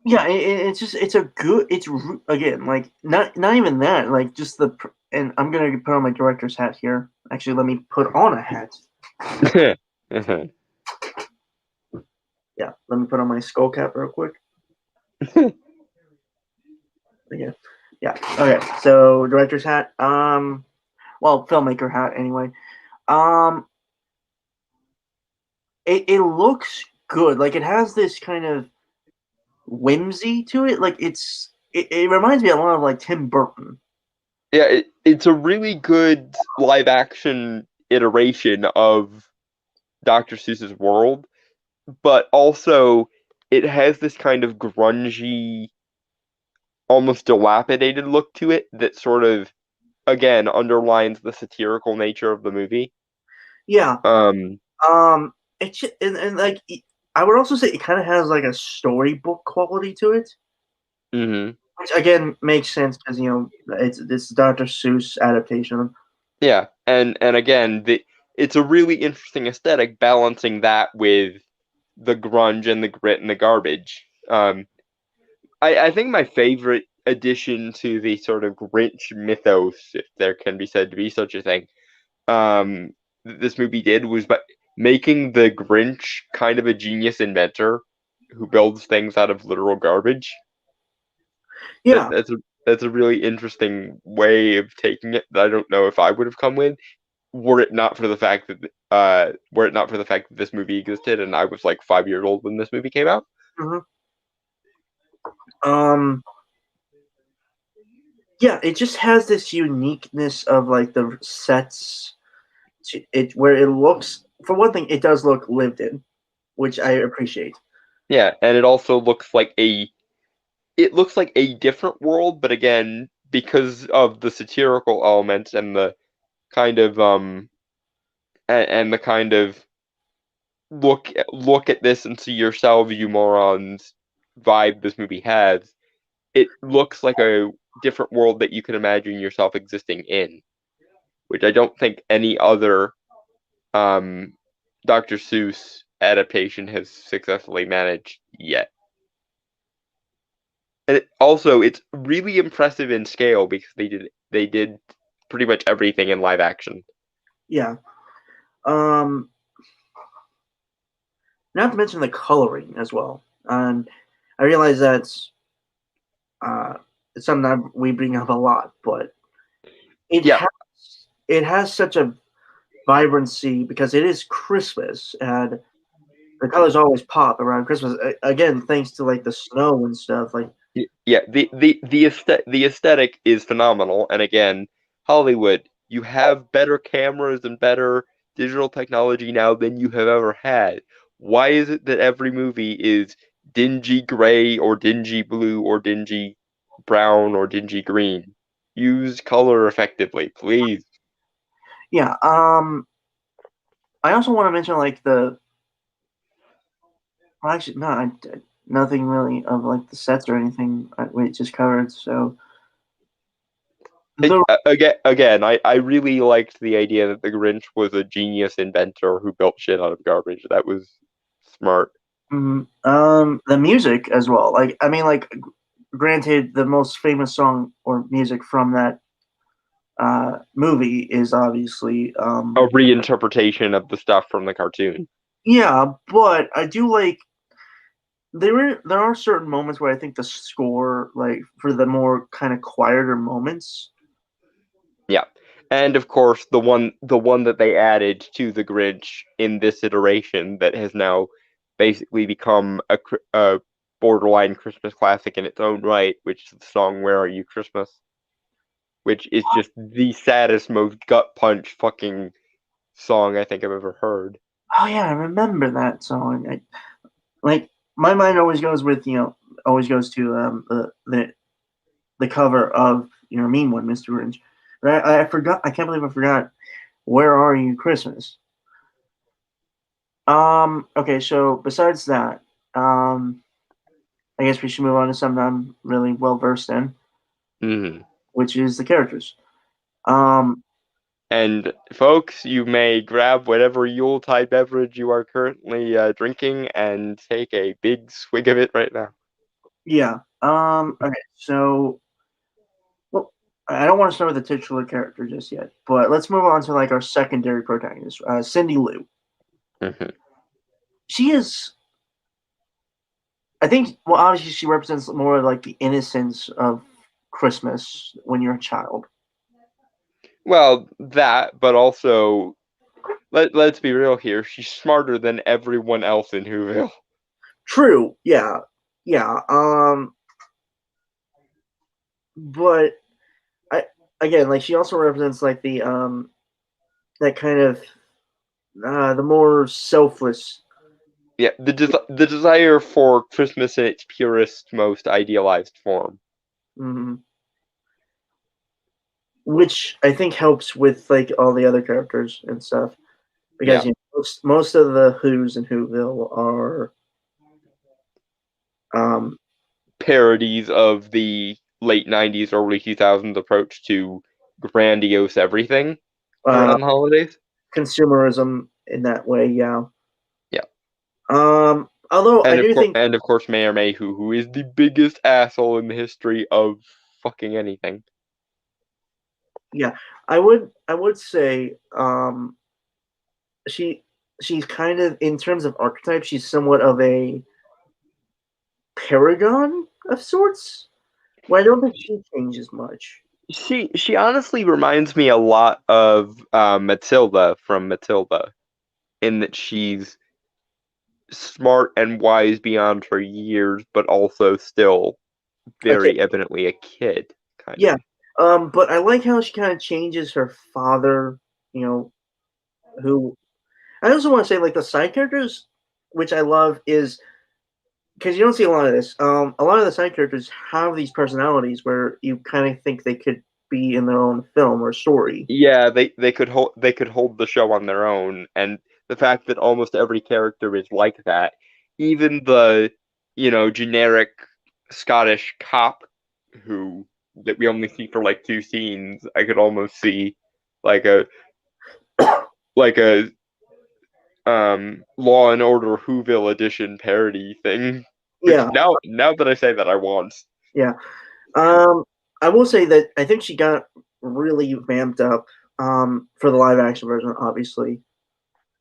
Yeah, it's a good, again, like, not even that, like, just and I'm gonna put on my director's hat here. Actually, let me put on a hat. Yeah, let me put on my skull cap real quick. Yeah. Okay, so director's hat. Well, filmmaker hat anyway. It looks good. Like, it has this kind of whimsy to it. Like, it reminds me a lot of like Tim Burton. Yeah, it's a really good live action iteration of Dr. Seuss's world, but also it has this kind of grungy, almost dilapidated look to it that sort of, again, underlines the satirical nature of the movie. Yeah. It's just, and like, I would also say it kind of has like a storybook quality to it. Mm-hmm. Which again makes sense because it's Dr. Seuss adaptation. Yeah, and again, it's a really interesting aesthetic, balancing that with the grunge and the grit and the garbage. I think my favorite addition to the sort of Grinch mythos, if there can be said to be such a thing, this movie did was by making the Grinch kind of a genius inventor who builds things out of literal garbage. Yeah, that's a really interesting way of taking it that I don't know if I would have come with, were it not for the fact that this movie existed and I was like 5 years old when this movie came out. Mm-hmm. Yeah, it just has this uniqueness of like the sets, where it looks, for one thing, it does look lived in, which I appreciate. Yeah, and it also looks like a different world, but again, because of the satirical elements and the kind of and the kind of look at this and see yourselves, you morons vibe this movie has, it looks like a different world that you can imagine yourself existing in, which I don't think any other Dr. Seuss adaptation has successfully managed yet. And it's really impressive in scale because they did pretty much everything in live action. Yeah. Not to mention the coloring as well. And I realize that's it's something that we bring up a lot, but Yeah, it has such a vibrancy because it is Christmas and the colors always pop around Christmas. Again, thanks to like the snow and stuff. Like, yeah. The aesthetic is phenomenal, and again, Hollywood, you have better cameras and better digital technology now than you have ever had. Why is it that every movie is dingy gray or dingy blue or dingy brown or dingy green? Use color effectively, please. yeah. I also want to mention like well, actually, no, nothing really of like the sets or anything. We just covered. So the Again, I really liked the idea that the Grinch was a genius inventor who built shit out of garbage. That was smart. the music as well. Like, I mean, like, granted, the most famous song or music from that movie is obviously A reinterpretation of the stuff from the cartoon. yeah, but I do like there are certain moments where I think the score, like for the more kind of quieter moments. Yeah. And of course, the one that they added to the Grinch in this iteration that has now basically become a borderline Christmas classic in its own right, which is the song "Where Are You Christmas," which is just the saddest, most gut punch fucking song I think I've ever heard. Oh yeah, I remember that song. Like my mind always goes with always goes to the cover of Mean One, Mr. Grinch. But I forgot. I can't believe I forgot. Where Are You Christmas? Okay, so besides that, I guess we should move on to something I'm really well versed in, Mm-hmm. which is the characters. Um, And folks, you may grab whatever Yuletide beverage you are currently drinking and take a big swig of it right now. yeah. Okay, so well, I don't want to start with the titular character just yet, but let's move on to like our secondary protagonist, Cindy Lou. Mm-hmm. She is, I think, well, obviously she represents more like the innocence of Christmas when you're a child. Well, that, but also let's be real here. She's smarter than everyone else in Whoville. True, yeah, yeah. But I again, like she also represents like the that kind of the more selfless. Yeah, the desire for Christmas in its purest, most idealized form. Mhm. Which I think helps with like all the other characters and stuff because Yeah, most of the Who's in Whoville are um parodies of the late '90s, early 2000s approach to grandiose everything uh around the holidays. consumerism in that way, yeah. Yeah. Although I do think And of course Mayor Mayhew, who is the biggest asshole in the history of fucking anything. yeah, I would say she she's kind of in terms of archetype, she's somewhat of a paragon of sorts. Well, I don't think she changes much. She honestly reminds me a lot of Matilda from Matilda, in that she's smart and wise beyond her years, but also still Okay, very evidently a kid, kind yeah. of. But I like how she kind of changes her father, you know, who I also want to say like the side characters, which I love, is because you don't see a lot of this. A lot of the side characters have these personalities where you kind of think they could be in their own film or story. Yeah, they could hold the show on their own, and the fact that almost every character is like that, even the generic Scottish cop who that we only see for like 2 scenes, I could almost see like a like a Law and Order Whoville edition parody thing. Which Yeah, now that I say that, I want. yeah. I will say that I think she got really vamped up for the live action version, obviously.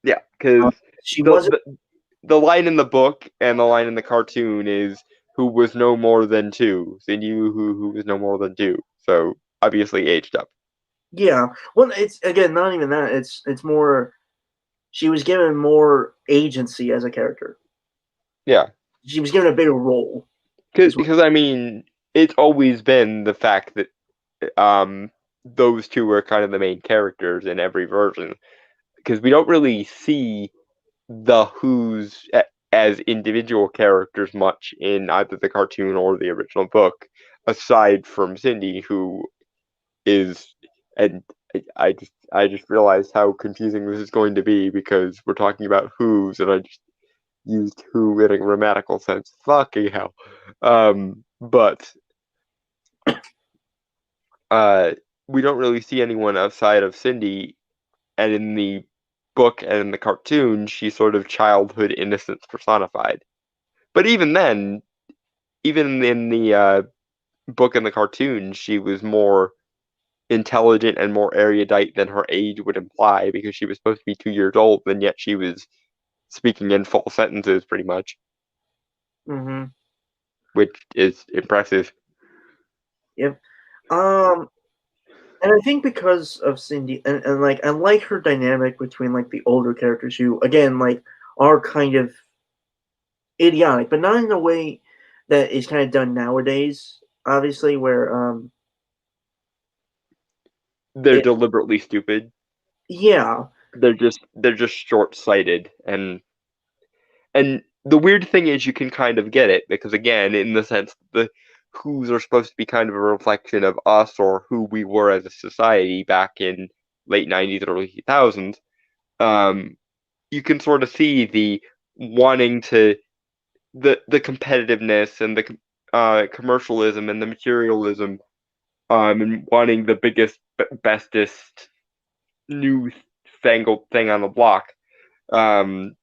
Yeah, because She the, wasn't. the line in the book and the line in the cartoon is who was no more than two. They knew who was no more than two. So obviously aged up. Yeah. Well, it's again not even that. It's more. She was given more agency as a character. Yeah, She was given a bigger role. because I mean, it's always been the fact that those two are kind of the main characters in every version. Because we don't really see the Who's as individual characters much in either the cartoon or the original book, aside from Cindy, who is, and I just realized how confusing this is going to be because we're talking about Who's, and I just used Who in a grammatical sense. Fucking hell. But uh, we don't really see anyone outside of Cindy, and in the book and in the cartoon, she's sort of childhood innocence personified. But even then, even in the book and the cartoon, she was more intelligent and more erudite than her age would imply because she was supposed to be 2 years old, and yet she was speaking in full sentences pretty much, Mm-hmm. which is impressive. Yep. And I think because of Cindy and like I like her dynamic between like the older characters who again like are kind of idiotic, but not in a way that is kind of done nowadays, obviously, where They're it deliberately stupid. yeah. They're just short sighted, and the weird thing is you can kind of get it because again, in the sense the Who's are supposed to be kind of a reflection of us or who we were as a society back in late 90s, early 2000s. Um, you can sort of see the wanting to the competitiveness and the commercialism and the materialism, and wanting the biggest, bestest, new fangled thing on the block. Um,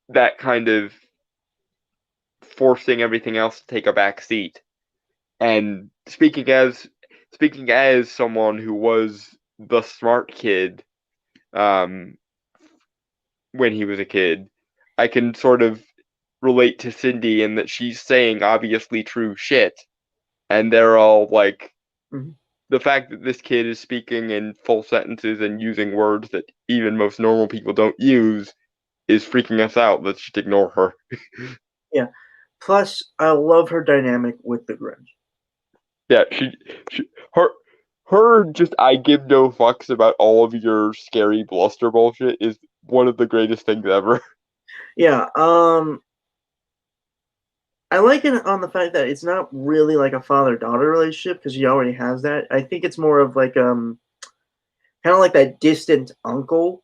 that kind of forcing everything else to take a back seat. And speaking as someone who was the smart kid, um, when he was a kid, I can sort of relate to Cindy in that she's saying obviously true shit, and they're all like, Mhm. the fact that this kid is speaking in full sentences and using words that even most normal people don't use is freaking us out. Let's just ignore her. Yeah. Plus, I love her dynamic with the Grinch. Yeah, she her just I give no fucks about all of your scary bluster bullshit is one of the greatest things ever. Yeah. I like it on the fact that it's not really like a father-daughter relationship because she already has that. I think it's more of like kind of like that distant uncle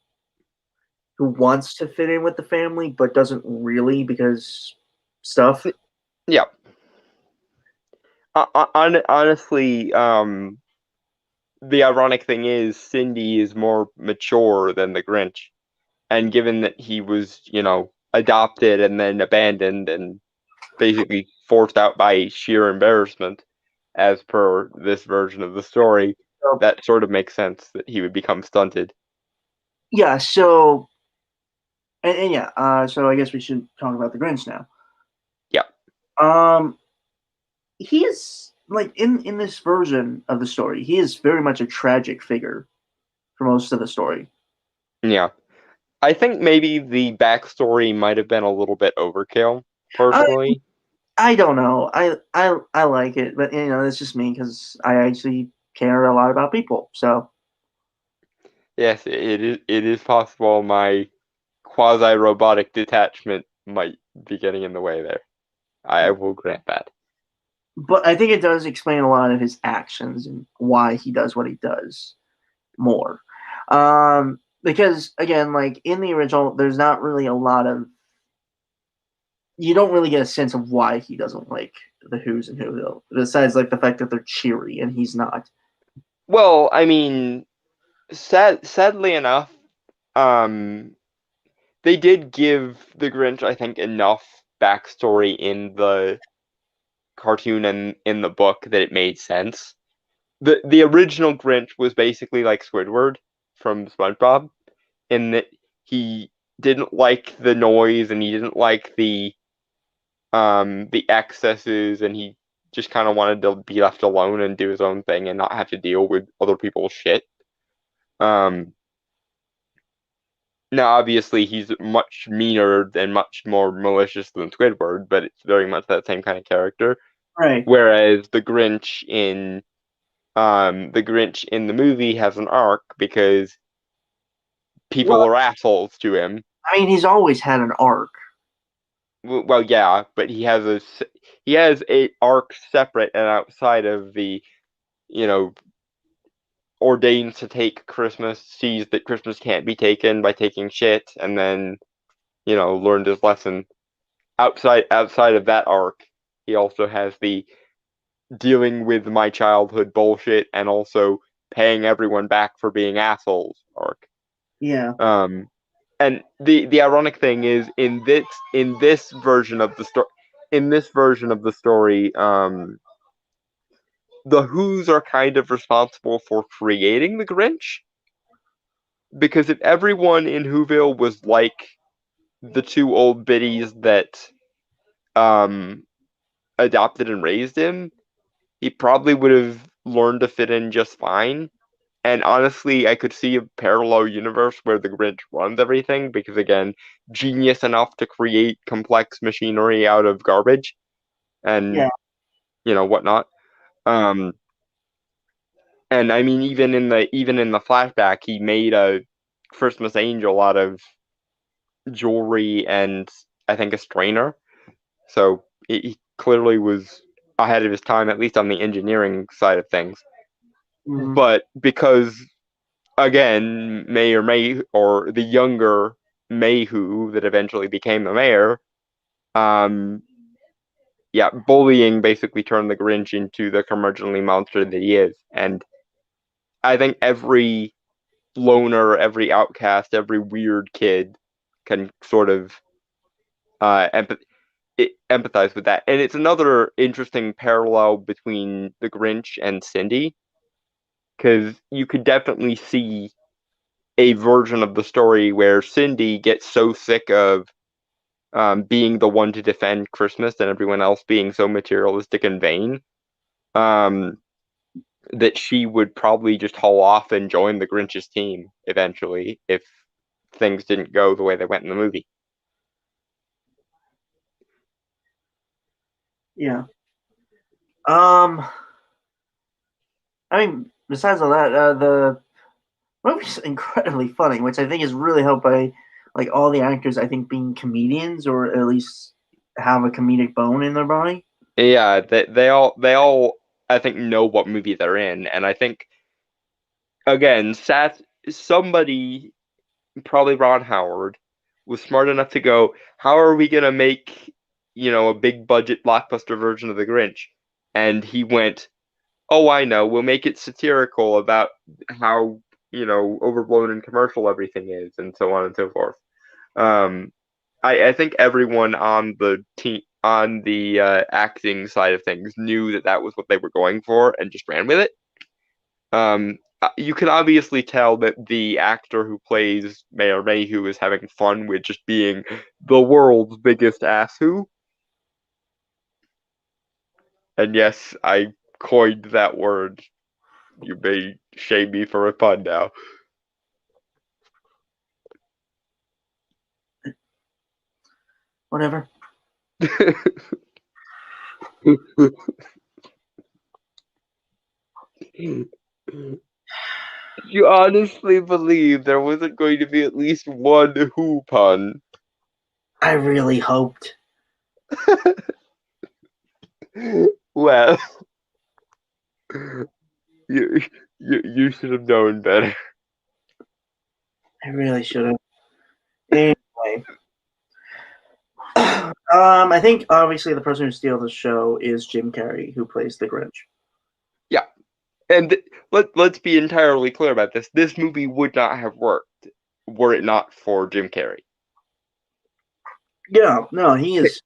who wants to fit in with the family but doesn't really because stuff. Yeah. Honestly, the ironic thing is Cindy is more mature than the Grinch, and given that he was, adopted and then abandoned and basically forced out by sheer embarrassment, as per this version of the story, So, that sort of makes sense that he would become stunted. yeah, so and yeah, so I guess we should talk about the Grinch now. Yeah, Um, he is like in this version of the story, he is very much a tragic figure for most of the story. yeah. I think maybe the backstory might have been a little bit overkill, I personally. I don't know. I like it, but that's just me because I actually care a lot about people. So Yes, it is possible my quasi robotic detachment might be getting in the way there. I will grant that. But I think it does explain a lot of his actions and why he does what he does more. Because again, like in the original, there's not really a lot of, you don't really get a sense of why he doesn't like the Who's and Whoville, besides like the fact that they're cheery and he's not. Well, I mean, sadly enough, they did give the Grinch, I think, enough backstory in the cartoon and in the book that it made sense. The original Grinch was basically like Squidward from SpongeBob, in that he didn't like the noise and he didn't like the excesses, and he just kind of wanted to be left alone and do his own thing and not have to deal with other people's shit. Um, Now, obviously, he's much meaner and much more malicious than Squidward, but it's very much that same kind of character. Right. Whereas the Grinch in the movie has an arc because people are assholes to him. I mean, he's always had an arc. Well, yeah, but he has a arc separate and outside of the, ordains to take Christmas, sees that Christmas can't be taken by taking shit, and then, learned his lesson. Outside of that arc, he also has the dealing with my childhood bullshit and also paying everyone back for being assholes arc. Yeah. And the ironic thing is in this version of the story, the Who's are kind of responsible for creating the Grinch, because if everyone in Whoville was like the two old biddies that adopted and raised him, he probably would have learned to fit in just fine. And honestly, I could see a parallel universe where the Grinch runs everything because, again, genius enough to create complex machinery out of garbage and, whatnot. And I mean, even in the flashback, he made a Christmas angel out of jewelry and I think a strainer. So he clearly was ahead of his time, at least on the engineering side of things. Mhm. But because, again, or the younger Mayhew that eventually became the mayor, bullying basically turned the Grinch into the curmudgeonly monster that he is. And I think every loner, every outcast, every weird kid can sort of empathize with that. And it's another interesting parallel between the Grinch and Cindy, because you could definitely see a version of the story where Cindy gets so sick of being the one to defend Christmas and everyone else being so materialistic and vain, that she would probably just haul off and join the Grinch's team eventually if things didn't go the way they went in the movie. Yeah. I mean, besides all that, the movie's incredibly funny, which I think is really helped by like all the actors, I think, being comedians or at least have a comedic bone in their body. Yeah, they all I think know what movie they're in, and I think, again, somebody, probably Ron Howard, was smart enough to go, how are we gonna make, a big budget blockbuster version of the Grinch? And he went, oh, I know, we'll make it satirical about how, overblown and commercial everything is, and so on and so forth. I think everyone on the team, on the acting side of things, knew that was what they were going for and just ran with it. You can obviously tell that the actor who plays Mayor Mayhew is having fun with just being the world's biggest asswho. And yes, I coined that word. You may shame me for a pun now. Whatever. You honestly believe there wasn't going to be at least one Who pun? I really hoped. Well, you you should have known better. I really should have. Anyway, I think obviously the person who steals the show is Jim Carrey, who plays the Grinch. Yeah, and let's be entirely clear about this. This movie would not have worked were it not for Jim Carrey. Yeah, no, he is.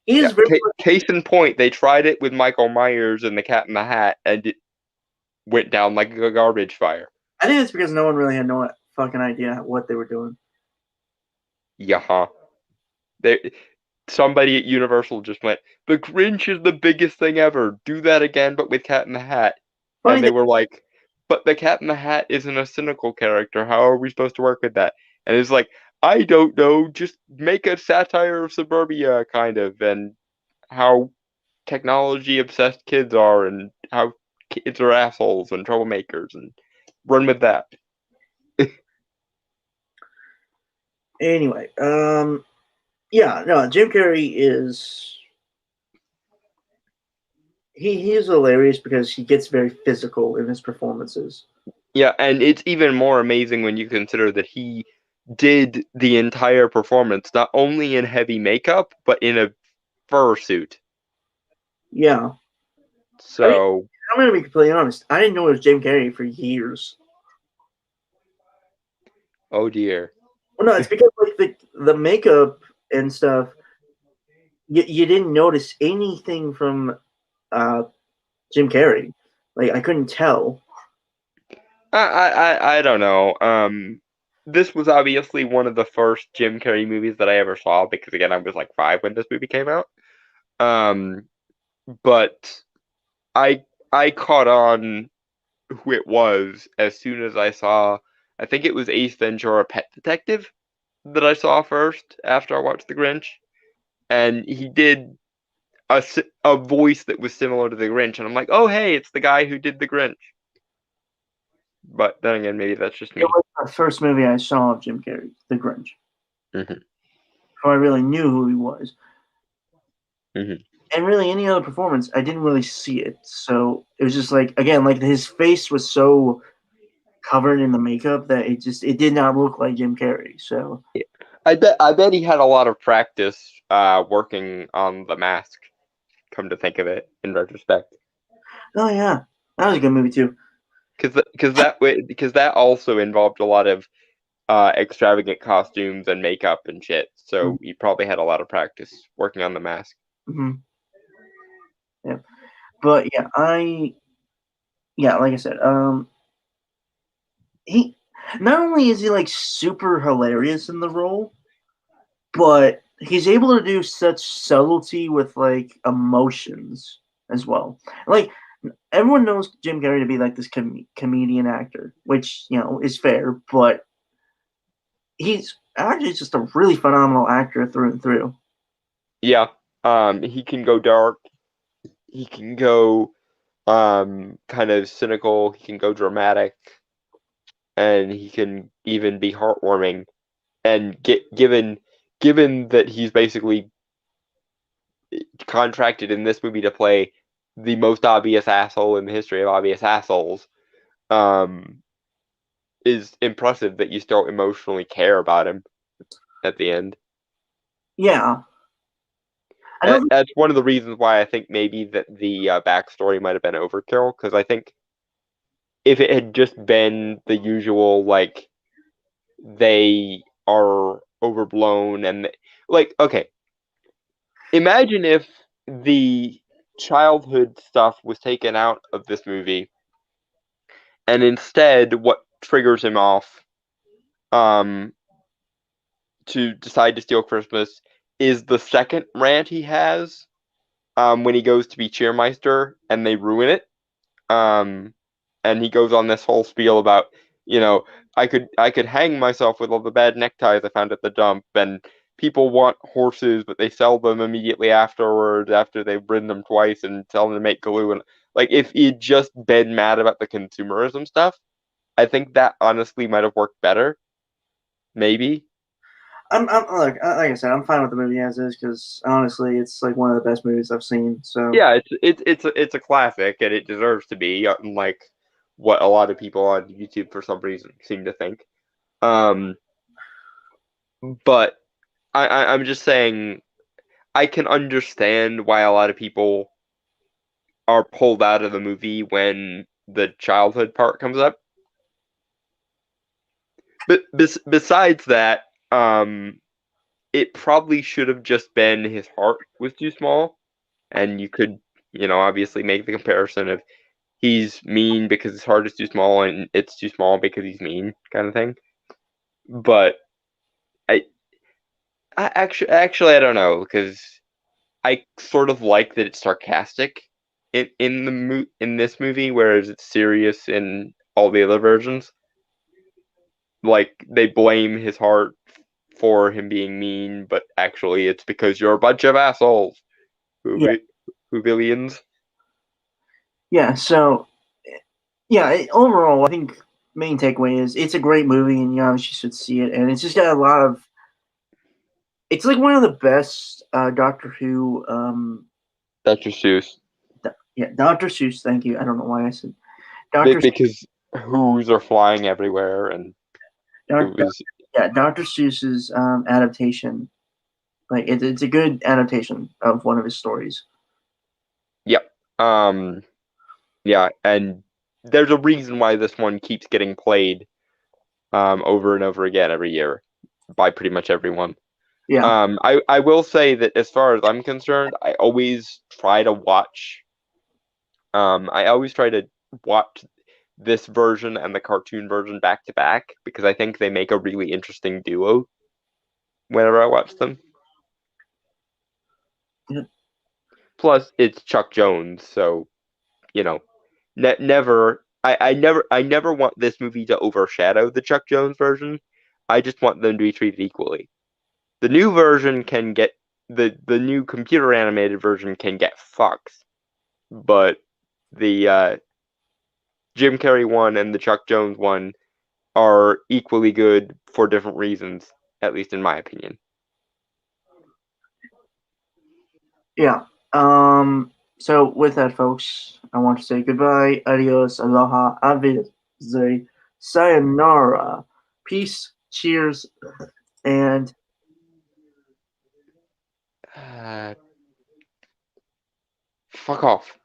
He is Yeah, very. case in point, they tried it with Michael Myers and the Cat in the Hat, and it went down like a garbage fire. I think it's because no one really had no fucking idea what they were doing. Yeah. Somebody at Universal just went, "The Grinch is the biggest thing ever. Do that again, but with Cat in the Hat." Funny And they thing, were like, "But the Cat in the Hat isn't a cynical character. How are we supposed to work with that?" And it's like, I don't know. Just make a satire of suburbia, kind of, and how technology obsessed kids are, and how kids are assholes and troublemakers, and run with that. anyway, yeah, no, Jim Carrey is. He is hilarious because he gets very physical in his performances. Yeah, and it's even more amazing when you consider that he did the entire performance not only in heavy makeup but in a fursuit. Yeah, So I'm gonna be completely honest. I didn't know it was Jim Carrey for years. oh dear. Well, no, it's because like the makeup and stuff. You didn't notice anything from uh, Jim Carrey. Like I couldn't tell. I don't know. This was obviously one of the first Jim Carrey movies that I ever saw because again I was like 5 when this movie came out. But I caught on who it was as soon as I saw. I think it was Ace Ventura: Pet Detective that I saw first after I watched The Grinch, and he did a voice that was similar to The Grinch, and I'm like, oh hey, it's the guy who did The Grinch. But then again, maybe that's just me. It was the first movie I saw of Jim Carrey, The Grinch. Mhm. Before I really knew who he was. Mhm. And really, any other performance, I didn't really see it. So it was just like, again, like his face was so covered in the makeup that it did not look like Jim Carrey. So I bet he had a lot of practice working on The Mask. Come to think of it, in retrospect, oh yeah, that was a good movie too. because that also involved a lot of extravagant costumes and makeup and shit. So he probably had a lot of practice working on The Mask. Mm-hmm. Yeah, but yeah, like I said, he not only is he like super hilarious in the role, but he's able to do such subtlety with like emotions as well. Like everyone knows Jim Carrey to be like this comedian actor, which is fair, but he's actually just a really phenomenal actor through and through. Yeah, he can go dark. He can go kind of cynical. He can go dramatic, and he can even be heartwarming. And given that he's basically contracted in this movie to play the most obvious asshole in the history of obvious assholes, um, is impressive that you still emotionally care about him at the end. Yeah, I don't. That's one of the reasons why I think maybe that the backstory might have been overkill, because I think if it had just been the usual, like, they are overblown and, like, okay, imagine if the childhood stuff was taken out of this movie, and instead what triggers him off um, to decide to steal Christmas is the second rant he has when he goes to be cheermeister and they ruin it. And he goes on this whole spiel about, I could hang myself with all the bad neckties I found at the dump, and people want horses, but they sell them immediately afterwards after they've ridden them twice and sell them to make glue. And like, if he'd just been mad about the consumerism stuff, I think that honestly might have worked better. Maybe. Look, like I said, I'm fine with the movie as is because honestly, it's like one of the best movies I've seen. So Yeah, it's a classic, and it deserves to be, unlike what a lot of people on YouTube for some reason seem to think. Um, but I'm just saying I can understand why a lot of people are pulled out of the movie when the childhood part comes up. But besides that, it probably should have just been his heart was too small, and you could, obviously make the comparison of he's mean because his heart is too small and it's too small because he's mean, kind of thing. But I, I don't know, because I sort of like that it's sarcastic in this movie, whereas it's serious in all the other versions. Like they blame his heart for him being mean, but actually it's because you're a bunch of assholes who yeah, be, who billions. yeah. So yeah, overall, I think main takeaway is it's a great movie, and you obviously should see it. And it's just got a lot of. It's like one of the best Doctor Who. Dr. Seuss. Yeah, Doctor Seuss. Thank you. I don't know why I said Doctor. Because who's are flying everywhere, and it Doc, was yeah, Doctor Seuss's adaptation. Like it's a good adaptation of one of his stories. yep. Yeah, and there's a reason why this one keeps getting played over and over again every year by pretty much everyone. Yeah, I will say that as far as I'm concerned, I always try to watch this version and the cartoon version back to back because I think they make a really interesting duo whenever I watch them. yeah, Plus, it's Chuck Jones, so you know, never. I never want this movie to overshadow the Chuck Jones version. I just want them to be treated equally. The new version can get the new computer animated version can get fucked, but the Jim Carrey one and the Chuck Jones one are equally good for different reasons, at least in my opinion. yeah. So with that, folks, I want to say goodbye, adios, aloha, avize, sayonara, peace, cheers, and Uh, Fuck off.